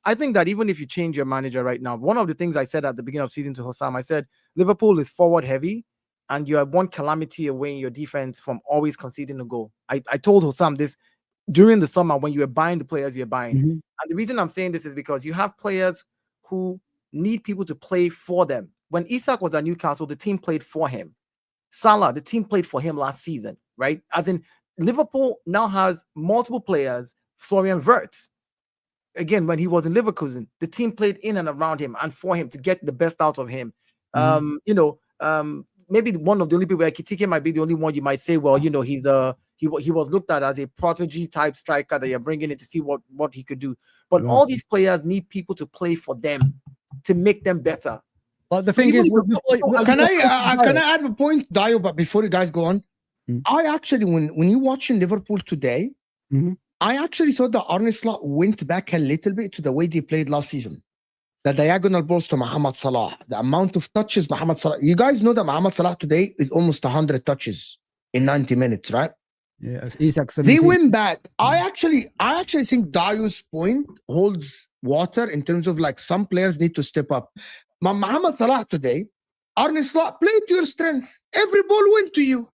I think that even if you change your manager right now, one of the things I said at the beginning of season to Hossam, I said Liverpool is forward heavy, and you are one calamity away in your defense from always conceding a goal. I told Hossam this during the summer when you were buying the players you're buying. And the reason I'm saying this is because you have players who need people to play for them. When Isak was at Newcastle, the team played for him. Salah, the team played for him last season, right? As in, Liverpool now has multiple players. Florian Wirtz, again, when he was in Leverkusen, the team played in and around him and for him to get the best out of him. Maybe one of the only people, Kitike might be the only one you might say, well, he was looked at as a prodigy type striker that you're bringing in to see what he could do. But all these players need people to play for them to make them better. But the thing is, can I add a point, Dio? But before you guys go on, I actually, when you watching Liverpool today, I actually thought that Arne Slot went back a little bit to the way they played last season. The diagonal balls to Mohamed Salah, the amount of touches Mohamed Salah. You guys know that Mohamed Salah today is almost 100 touches in 90 minutes, right? Yeah, Isak. They went back. I actually think Dio's point holds water in terms of like some players need to step up. Mohamed Salah today, Arne Slot, play to your strengths. Every ball went to you.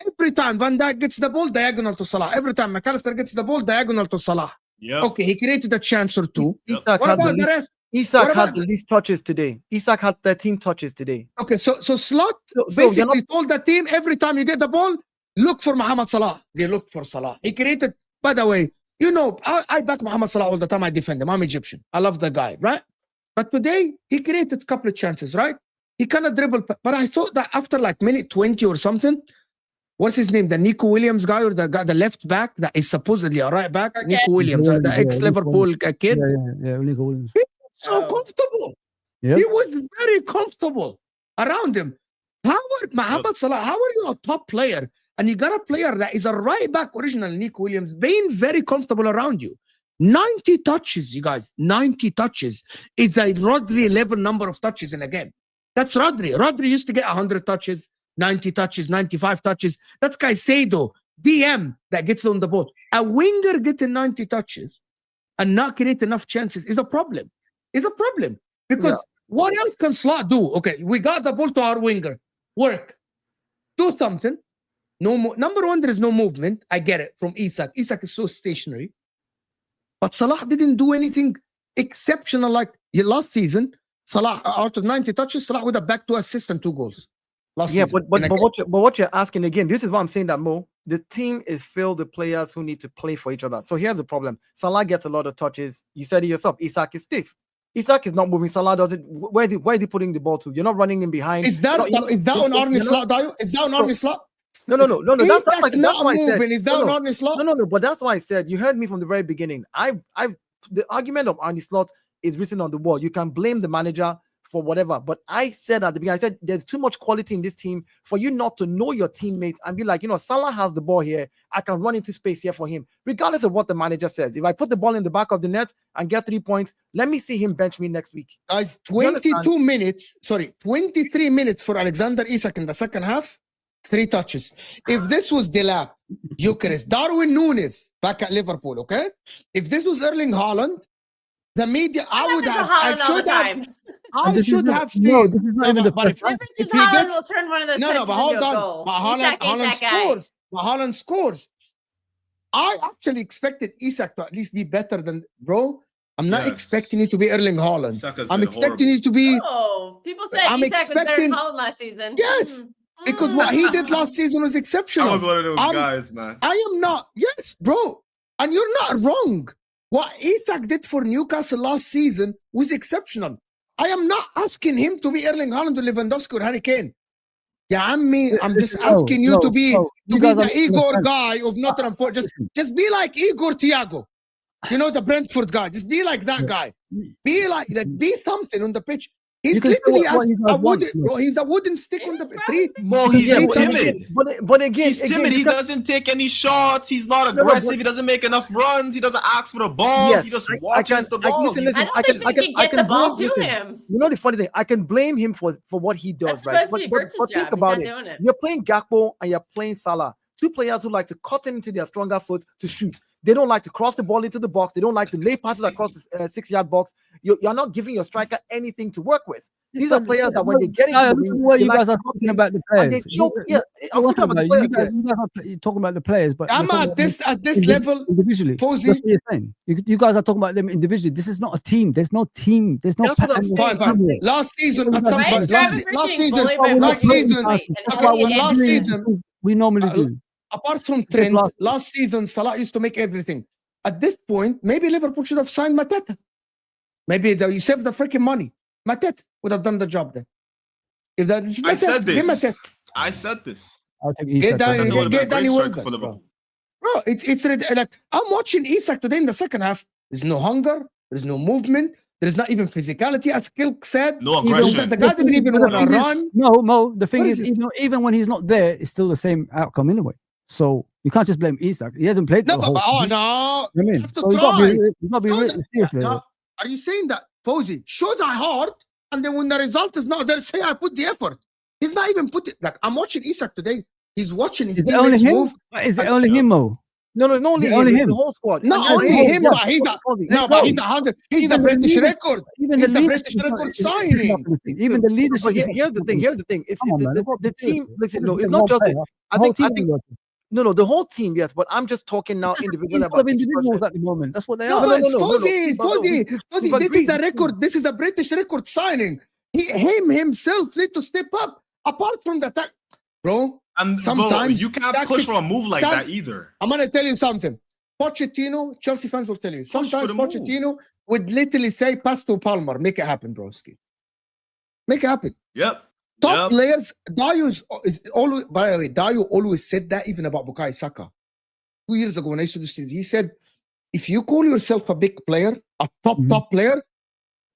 Every time Van Dijk gets the ball, diagonal to Salah. Every time McAllister gets the ball, diagonal to Salah. Yep. Okay, he created a chance or two. Isak What about the rest? Isak had the least touches today. Isak had 13 touches today. Okay, so Slot basically told the team, every time you get the ball, look for Mohamed Salah. They looked for Salah. He created, by the way, I back Mohamed Salah all the time. I defend him. I'm Egyptian. I love the guy, right? But today, he created a couple of chances, right? He kind of dribbled. But I thought that after like minute 20 or something, what's his name? The Nico Williams guy, or the guy, the left back that is supposedly a right back? Nico Williams, the ex-Liverpool kid. Yeah, Nico Williams. So comfortable. He was very comfortable around him. Mohamed Salah, how are you a top player and you got a player that is a right back, original Nico Williams, being very comfortable around you? 90 touches, you guys. 90 touches is a Rodri level number of touches in a game. That's Rodri. Rodri used to get 100 touches, 90 touches, 95 touches. That's Caicedo, DM that gets on the ball. A winger getting 90 touches and not create enough chances is a problem. It's a problem because what else can Slot do? Okay, we got the ball to our winger. Work. Do something. No more. Number one, there is no movement. I get it from Isak. Isak is so stationary. But Salah didn't do anything exceptional like last season. Salah, out of 90 touches, Salah would have backed 2 assists and 2 goals. Season. But what you're asking again, this is what I'm saying that Mo, the team is filled with players who need to play for each other. So here's the problem. Salah gets a lot of touches. You said it yourself. Isak is stiff. Isak is not moving. Salah does it. Where is he putting the ball to? You're not running in behind. Is that on Arne Slot, Dio? Is that on Arne Slot? No. That's not why I said. Is that on Arne Slot? No. But that's why I said. You heard me from the very beginning. The argument of Arne Slot is written on the wall. You can blame the manager for whatever, but I said at the beginning, I said there's too much quality in this team for you not to know your teammates and be like, Salah has the ball here. I can run into space here for him, regardless of what the manager says. If I put the ball in the back of the net and get 3 points, let me see him bench me next week. Guys, 23 minutes for Alexander Isak in the second half, 3 touches. If this was Delap, Eucharist, Darwin Núñez back at Liverpool, okay? If this was Erling Haaland, the media, I I this is should not- have no, seen. this is not even the but first time. If he Haaland gets will turn one of those no, touches but hold into a on. goal. But Isak ain't Haaland that guy. scores. But Haaland scores. I actually expected Isak to at least be better than bro. I'm not Yes. expecting you to be Erling Haaland. Saka's I'm been expecting horrible. you to be Oh, people said I'm Isak was better expecting- than Haaland last season. Yes, because what he did last season was I exceptional. was one of those I'm- guys, man. I am not. Yes, bro. And you're not wrong. What Isak did for Newcastle last season was exceptional. I am not asking him to be Erling Haaland or Lewandowski or Harry Kane. Yeah, I'm just asking you to be you guys the are- Igor guy of Nottingham Forest. Just be like Igor Thiago. You know, the Brentford guy. Just be like that guy. Be like be something on the pitch. He's You can say literally what you guys a want, wooden, bro. He's a wooden stick on the three. Mo, he's Yeah, timid. But again, He's timid. He doesn't take any shots. He's not no, aggressive. but- He doesn't make enough runs. He doesn't ask for the ball. Yes, he just I watches can- the ball. listen, listen, I don't think he can get the ball to listen, him. You know the funny thing, I can blame him for what he does, That's right? supposed to be Bert's job. think He's about not it. doing it. You're playing Gakpo and you're playing Salah. Two players who like to cut into their stronger foot to shoot. They don't like to cross the ball into the box. They don't like to lay passes across the 6-yard box. You're not giving your striker anything to work with. These are players that when they get into the ring, what they you like guys to are cut talking in about the and they players. choke. Yeah, I'm One talking about the thing, players. you guys are talking about the players, but I'm you're talking at this level. individually. Fozi. That's what you're saying. You guys are talking about them individually. This is not a team. There's no team. There's no That's what I'm pattern. saying. Fine, fine. Last season, at some Why point, is last Travis last being season, bullied by last Morgan season, White and okay, Elliot well, last Anderson? season, we normally do. apart from Just Trent, last- last season, Salah used to make everything. At this point, maybe Liverpool should have signed Mateta. Maybe you save the freaking money. Mateta would have done the job then. If that is I Mateta, said give this. Mateta. I said this. I'll take Get Isak. down- That would have been a Get Danny great striker Welbeck, for bro. Liverpool. Bro, it's like I'm watching Isak today in the second half. There's no hunger. There's no movement. There's not even physicality, as Kelk said. No Even aggression. The guy doesn't even But the want to thing is- run. No, Mo. The thing What is, is this? even when he's not there, it's still the same outcome anyway. So you can't just blame Isak. He hasn't played No, the but, whole. oh season. no. You know what I mean? have to So you got try. to be Show really that- seriously. Now, are you saying that, Fozi, show that hard, and then when the result is not there, say I put the effort. He's not even put it. Like I'm watching Isak today. He's watching his Is it only teammates him? move. Is it only him, Mo? No, not only Yeah, him, only it's him. the whole squad. Not And- only and- him, yeah, but he's a Fozi, no, Let's but go. he's 100. He's Even the the British leaders- record. Even He's the the leadership British is not- record is not signing. happening. Even the leadership. But is here's not the thing. Here's the thing. It's Come on, man, the, they've got the to do team. it. Listen, This no, is it's the not one just. player. I The whole think. I team think. is working. No, the whole team. Yes, but I'm just talking now It's individually full of about each individuals person. at the moment. That's what they No, are. no, but no, no, Fozi, but no, Fozi, we've Fozi, this is agreed. a record. This is a British record signing. Him himself need to step up. Apart from the tech, bro. And Sometimes you can't tactics- push for a move like some- that either. I'm gonna tell you something. Pochettino, Chelsea fans will tell you. for Sometimes the move. Pochettino would literally say, "Pass to Palmer, make it happen, broski. Make it happen." Yep. Top Yep. players. Dayo is always. By the way, Dayo always said that even about Bukayo Saka. 2 years ago when I used to do this, he said, "If you call yourself a big player, a top player,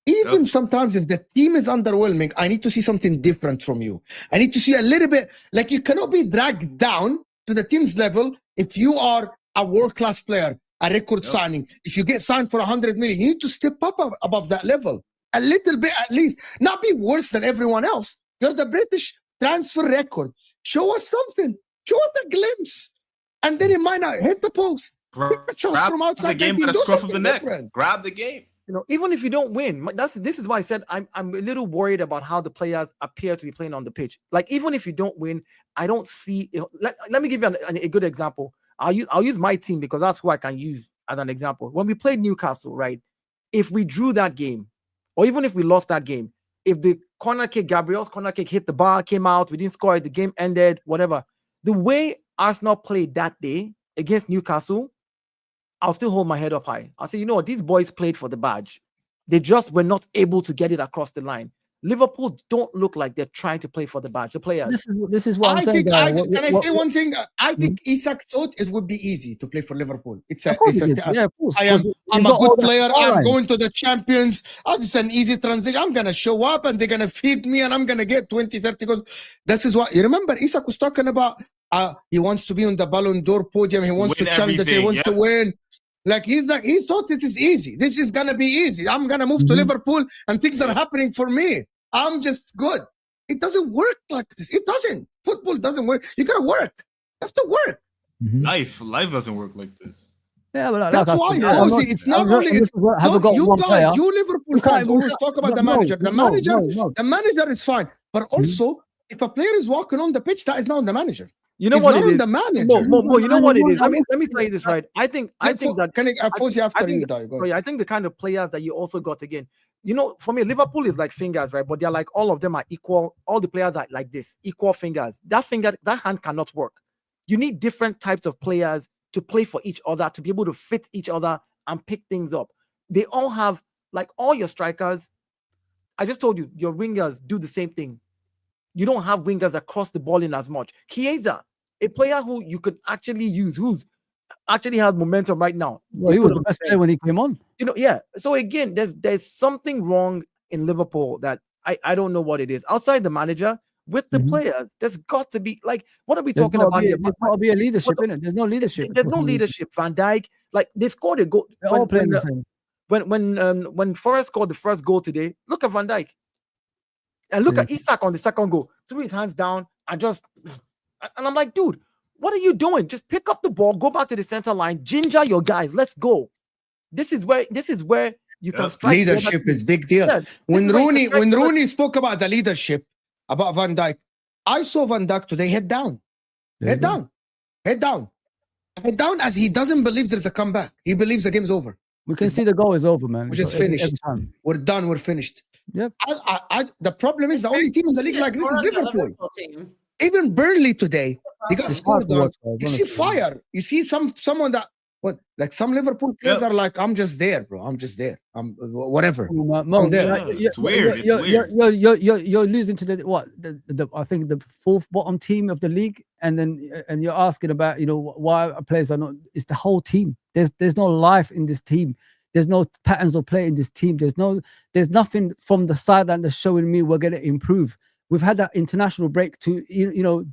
even Yep. sometimes if the team is underwhelming, I need to see something different from you. I need to see a little bit. Like you cannot be dragged down to the team's level if you are a world-class player, a record Yep. signing. If you get signed for 100 million, you need to step up above that level a little bit at least. Not be worse than everyone else. You're the British transfer record. Show us something. Show us a glimpse, and then it might not hit the post. Grab a shot from outside the game 19, by the do scruff of the something neck. different. Grab the game. You know, even if you don't win, this is why I said I'm a little worried about how the players appear to be playing on the pitch. Like even if you don't win, I don't see. Let me give you a good example. I'll use my team because that's who I can use as an example. When we played Newcastle, right? If we drew that game, or even if we lost that game, if the corner kick, Gabriel's corner kick hit the bar, came out, we didn't score it, the game ended, whatever. The way Arsenal played that day against Newcastle, I'll still hold my head up high. I'll say, you know what, these boys played for the badge. They just were not able to get it across the line. Liverpool don't look like they're trying to play for the badge. The players. This is what I'm saying. Can I say what- one thing? I think Isak thought it would be easy to play for Liverpool. It's a, Of course it's it a is. Yeah, of course. I am. Because I'm you've a got all good that player. scoreline. I'm going to the champions. Oh, this is an easy transition. I'm gonna show up and they're gonna feed me and I'm gonna get 20, 30 goals. This is what you remember. Isak was talking about. He wants to be on the Ballon d'Or podium. He wants Win to challenge. He everything, wants to yeah. win. Like he thought this is easy. This is gonna be easy. I'm gonna move to Mhm. Liverpool and things are happening for me. I'm just good. It doesn't work like this. It doesn't. Football doesn't work. You gotta work. You have to work. Mhm. Life doesn't work like this. Yeah, but That's why, Fozi, it's not only you Liverpool fans always talk about the manager. The manager is fine, but also if a player is walking on the pitch, that is not the manager. You know it's what not it is? the manager. Mo, you know what it is? Let me tell you this, right? I think that can I Fozi after you die? So yeah, I think the kind of players that you also got again. You know, for me, Liverpool is like fingers, right? But they're like all of them are equal. All the players are like this, equal fingers. That hand cannot work. You need different types of players to play for each other, to be able to fit each other and pick things up. They all have, like all your strikers. I just told you, your wingers do the same thing. You don't have wingers that cross the ball in as much. Chiesa, a player who you could actually use, who's actually has momentum right now. Well, he was the best player when he came on. You know, yeah. So again, there's something wrong in Liverpool that I don't know what it is. Outside the manager, with the players, there's got to be, like, what are we talking about here? There's got to be a leadership in it. There's no leadership. There's no leadership. Van Dijk, like, they scored a goal. They're all playing the same. When Forrest scored the first goal today, look at Van Dijk. And look at Isak on the second goal. Threw his hands down and I'm like, dude, what are you doing? Just pick up the ball, go back to the center line, ginger your guys. Let's go. This is where you can strike. Leadership is big deal. Yeah, when Rooney spoke about the leadership, about Van Dijk, I saw Van Dijk today head down, as he doesn't believe there's a comeback. He believes the game's over. We can see the goal is over, man. We're just finished. We're done. We're finished. Yep. The problem is the only team in the league like this is Liverpool. Even Burnley today, they got scored on. You see fire. You see someone that like some Liverpool players are like, I'm just there, bro. I'm just there. I'm whatever. I'm there. It's weird. You're losing to the I think the fourth bottom team of the league, and you're asking about why players are not. It's the whole team. There's no life in this team. There's no patterns of play in this team. There's nothing from the sideline that's showing me we're going to improve. We've had that international break to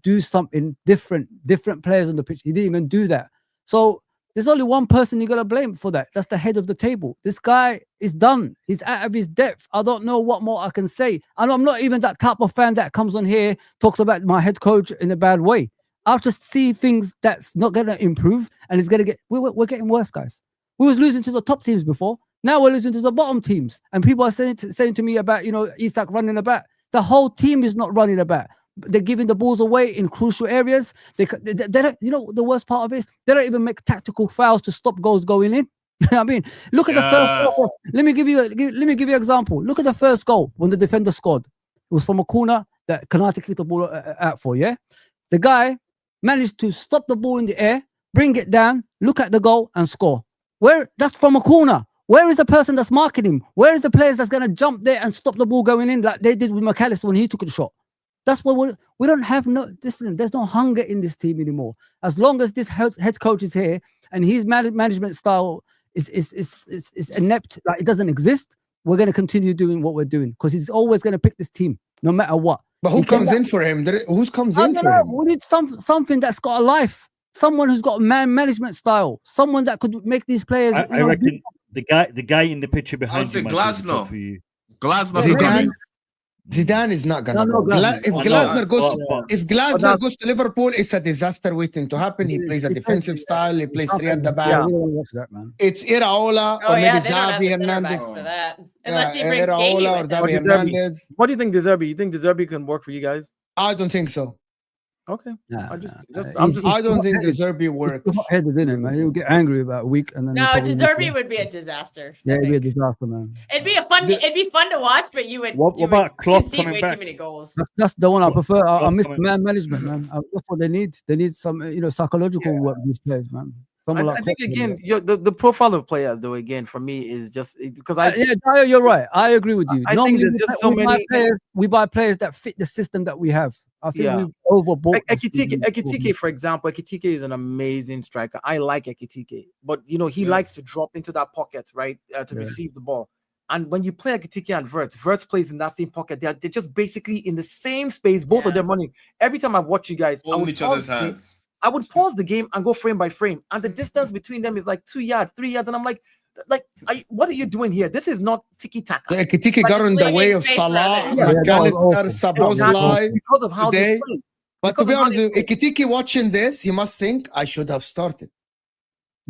do something different players on the pitch. He didn't even do that. So there's only one person you got to blame for that. That's the head of the table. This guy is done. He's out of his depth. I don't know what more I can say. And I'm not even that type of fan that comes on here, talks about my head coach in a bad way. I'll just see things that's not going to improve, and it's going to get. We're getting worse, guys. We was losing to the top teams before. Now we're losing to the bottom teams, and people are saying to me about Isak running about. The whole team is not running about. They're giving the balls away in crucial areas. They don't, the worst part of it is they don't even make tactical fouls to stop goals going in. I mean, look at the first goal. Let me give you an example. Look at the first goal when the defender scored. It was from a corner that Kanate kicked the ball out for. Yeah, the guy managed to stop the ball in the air, bring it down, look at the goal, and score. That's from a corner. Where is the person that's marking him? Where is the players that's going to jump there and stop the ball going in like they did with McAllister when he took the shot? That's what we don't have. There's no hunger in this team anymore. As long as this head coach is here and his management style is inept, like it doesn't exist, we're going to continue doing what we're doing because he's always going to pick this team no matter what. But who comes in for him? Who comes in for him? We need something that's got a life. Someone who's got a management style. Someone that could make these players. I reckon the guy in the picture behind you. Glasnow. Zidane is not gonna go. If Glasner goes to Liverpool, it's a disaster waiting to happen. He plays a defensive style. He plays three at the back. It's Iraola or maybe Xavi Hernandez. Iraola or Xavi Hernandez. What do you think, De Zerbi? You think De Zerbi can work for you guys? I don't think so. Okay. I don't think De Zerbi works. He's hot-headed, isn't it, man? He'll get angry about a week and then. No, De Zerbi would be a disaster. Yeah, it'd be a disaster, man. It'd be fun to watch, but you would. What about Klopp coming back? Too many goals. That's the one I prefer. I miss man management, man. That's what they need. They need some, psychological work. These players, man. I think again, the profile of players, though, again, for me is just because Dayo, you're right. I agree with you. I think there's just so many. We buy players that fit the system that we have. I think we overbought. Ekitike, for example, Ekitike is an amazing striker. I like Ekitike, but he likes to drop into that pocket, right, to receive the ball. And when you play Ekitike and Wirtz plays in that same pocket. They're just basically in the same space. Both of them running. Every time I watch you guys, holding each other's hands. I would pause the game and go frame by frame, and the distance between them is like 2 yards, 3 yards, and I'm like, what are you doing here? This is not tiki taka. Ekitike got in the way of Salah, McAllister, Szoboszlai because of how they play. But to be honest, Ekitike watching this, he must think I should have started.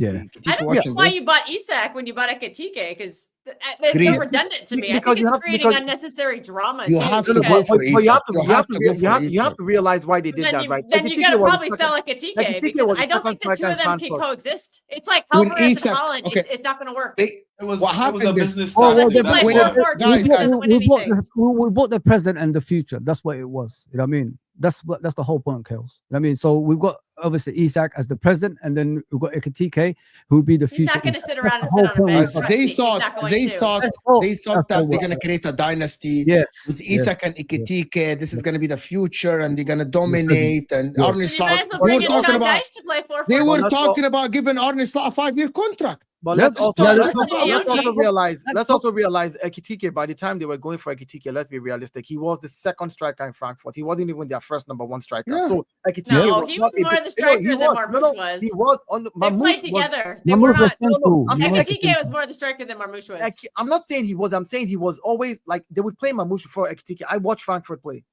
Yeah. I Ekitike don't know watching why this. you bought Isak when you bought Ekitike, because it's Greed. so redundant to me. I Because think you it's have- creating because- unnecessary drama. You too, have to No, go because for but you have Isak. to, You you have have to, to re- go you for have, you have Isak. to realize why they did then that, you, right? then you're Ekitike gonna was the probably second- sell Ekitike, Ekitike because was the I don't second think the two striker of them in can Frankfurt. coexist. It's like When Alvarez and Isak- Haaland. okay. It's not gonna work. They, It was what it was a happened is- business Oh, well, strategy. they- Let's That's play why. 4-4-2. Guys, It doesn't win bought anything. we bought the present and the future. That's what it was. You know what I mean? That's the whole point, Kels. You know what I mean? So we've got obviously Isak as the present, and then we've got Ekitike, who would be the He's future. not going to Isak. sit That's around the and whole sit on a point bench. with But that. Trust they me, he's thought not going they to. thought Let's hope they thought that's that the they're word. gonna create a dynasty Yes. with yes. Isak and Ekitike. This is gonna be the future, and they're gonna dominate. And Yeah. Arne Then you Slot, might as well they bring were in talking Sean about Dyche to play 4-4-2. they were let's talking about giving Arne Slot a 5-year contract. But Let's let's talk- also let's realize let's let's talk- also realize Ekitike, by the time they were going for Ekitike, let's be realistic, he was the second striker in Frankfurt. He wasn't even their first number one striker. Yeah. So Ekitike No, was he not was more a- the striker he than was. Marmoush was. He was on They played Marmoush was, together. They were Mamouche was not. central. I'm He was Ekitike central. was more the striker than Marmoush was. I'm not saying he was. I'm saying he was always like they would play Marmoush before Ekitike. I watched Frankfurt play.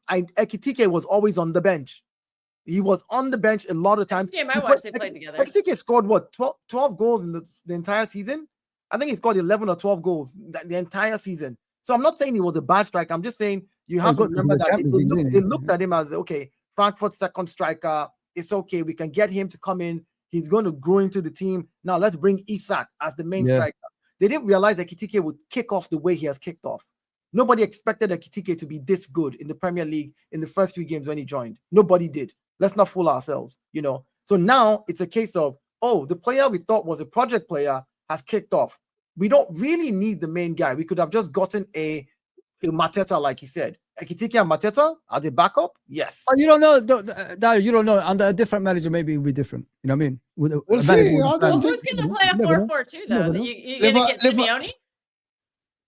Ekitike was always on the bench. He was on the bench a lot of times. Game I watched, they played together. Ekitike scored what 12 goals in the entire season. I think he scored 11 or 12 goals the entire season. So I'm not saying he was a bad striker. I'm just saying you have to got to remember the that Champions League, didn't they he? looked at him as okay, Frankfurt's second striker. It's okay. We can get him to come in. He's going to grow into the team. Now let's bring Isak as the main Yeah. striker. They didn't realize that Ekitike would kick off the way he has kicked off. Nobody expected Ekitike to be this good in the Premier League in the first few games when he joined. Nobody did. Let's not fool ourselves, you know. So now it's a case of, oh, the player we thought was a project player has kicked off. We don't really need the main guy. We could have just gotten a Mateta, like you said. Ekitike and Mateta are the backup? Yes. Oh, you don't know, Dario, you don't know. Under a different manager, maybe it'll be different. You know what I mean? With a We'll manager see. with a I plan. don't Who's think- going to play a Never know. 4-4-2 Never though? know. You going to get Simeone?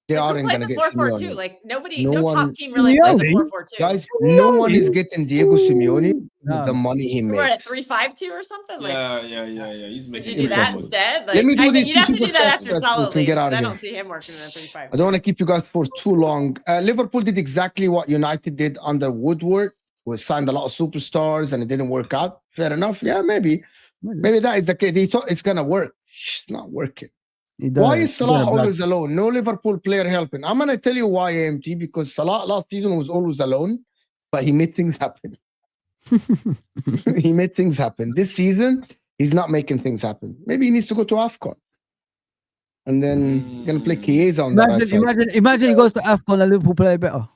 They Like, who aren't plays gonna a get 4-4-2? Simeone. Like nobody, No no one- top team really plays a Simeone? 4-4-2. Guys, no one is getting Diego Simeone with No. the money he We're at makes. 3-5-2 or something. Like, Yeah. He's did making you do that impossible. instead? Like, Let me do I these think you'd have to super do that chats after that we Salah can leaves. get out But of I here. don't see him working in a 3-5. I don't want to keep you guys for too long. Liverpool did exactly what United did under Woodward. We signed a lot of superstars and it didn't work out. Fair enough. Yeah, maybe that is the case. They thought it's gonna work. It's not working. He Why done is it. Salah He done it always alone? No Liverpool player helping. I'm gonna tell you why, AMT, because Salah last season was always alone, but he made things happen. He made things happen. This season, he's not making things happen. Maybe he needs to go to AFCON. And then gonna play Chiesa on the right side. Imagine he goes to AFCON and Liverpool play better.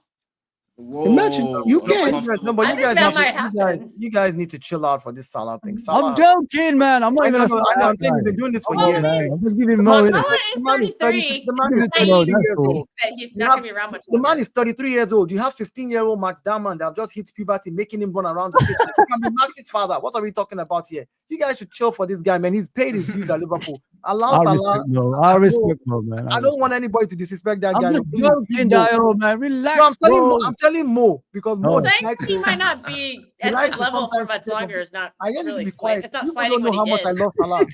Imagine, you can. No, but I you think guys, that have to- might you guys, happen. you guys need to chill out for this Salah thing. I'm Salah, joking, man. I'm not I even know, a I know, I'm saying he's been doing this for Oh, years. man. I'm just giving him The man- more. Salah the is man is 33. The man is He's 33 naive. years all. old. That he's You not have- going to be around much The man longer. is 33 years old. You have 15-year-old Max Darman that have just hit puberty, making him run around the pitch. He can be Max's father. What are we talking about here? You guys should chill for this guy, man. He's paid his dues at Liverpool. Allow I Salah. respect Mo. I respect Mo, man. I don't want anybody to disrespect that guy. I'm No, just please, joking, Mo. Dio, man. Relax, No, bro. I'm telling Mo because Mo Oh. Saying likes he to. might not be He at likes this to level for sometimes much say longer is not I just need really to be sliding. quiet. It's not You sliding don't know when how he much I is. love Salah.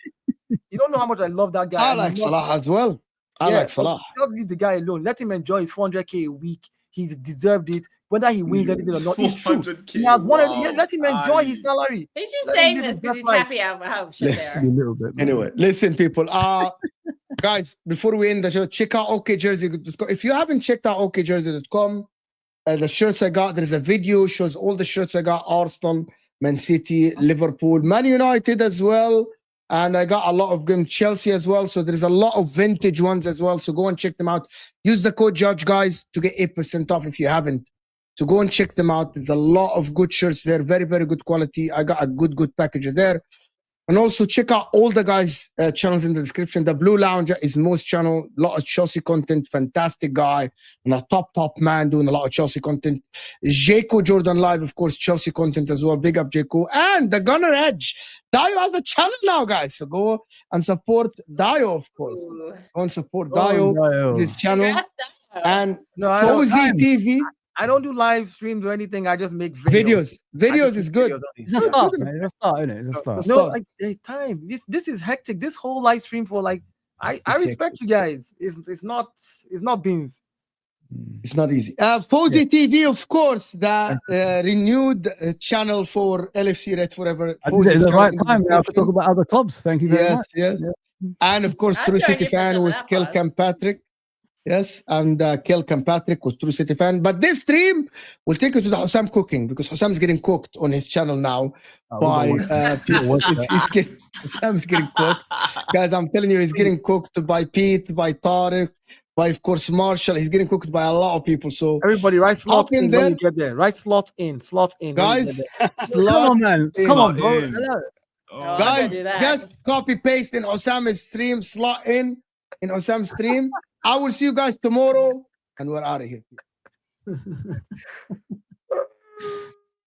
You don't know how much I love that guy. I and like he loves- Salah as well. I Yeah, like Salah. Just leave the guy alone. Let him enjoy his 400k a week. He's deserved it. Whether he wins anything or not, it's true. 400K, He has won it. Yeah, wow. let him enjoy Aye. his salary. He's just Let him saying live this his because he's best happy how shit they A are. little bit, man. Anyway, listen, people. Guys, before we end the show, check out okjersey.com. If you haven't checked out okjersey.com, the shirts I got, there's a video shows all the shirts I got: Arsenal, Man City, Liverpool, Man United as well, and I got a lot of them, Chelsea as well. So there's a lot of vintage ones as well. So go and check them out. Use the code Judge, guys, to get 8% off if you haven't. So go and check them out. There's a lot of good shirts there, very, very good quality. I got a good package there. And also check out all the guys' channels in the description. The Blue Lounger is Mo's channel, a lot of Chelsea content, fantastic guy, and a top man doing a lot of Chelsea content. Jako Jordan Live, of course, Chelsea content as well. Big up Jako. And the Gunner Edge. Dio has a channel now, guys. So go and support Dio, of course. Ooh. Go and support Oh, Dio, Dio. this channel. Congrats, Dio. And No, I don't, Fozi TV, I don't do live streams or anything. I just make videos. videos is good. It's a start, man. It's a start, isn't it? It's a start. No, time. This is hectic. This whole live stream for like I It's respect you guys. It's not beans. It's not easy. Fozi TV, of course, the renewed channel for LFC Red Forever. I did it at the right time. Now to talk about other clubs. Thank you very much. Yes. And of course, I'll True join City you for Fan some of with that Kelk buzz. and Patrick. Yes, and Kelk and Patrick with True City Fan. But this stream will take you to the Hussam cooking because Hussam is getting cooked on his channel now by people. Hussam's getting cooked. Guys, I'm telling you, he's getting cooked by Pete, by Tariq, by, of course, Marshall. He's getting cooked by a lot of people. So Everybody, write slot hop in in there. when you get there. Write slot in. When you get Guys, there. Come on, man. Come on, bro. in. Hello. Oh, I'm Guys, gonna do that. just copy paste in Osama's stream, slot in Osam's stream. I will see you guys tomorrow, and we're out of here.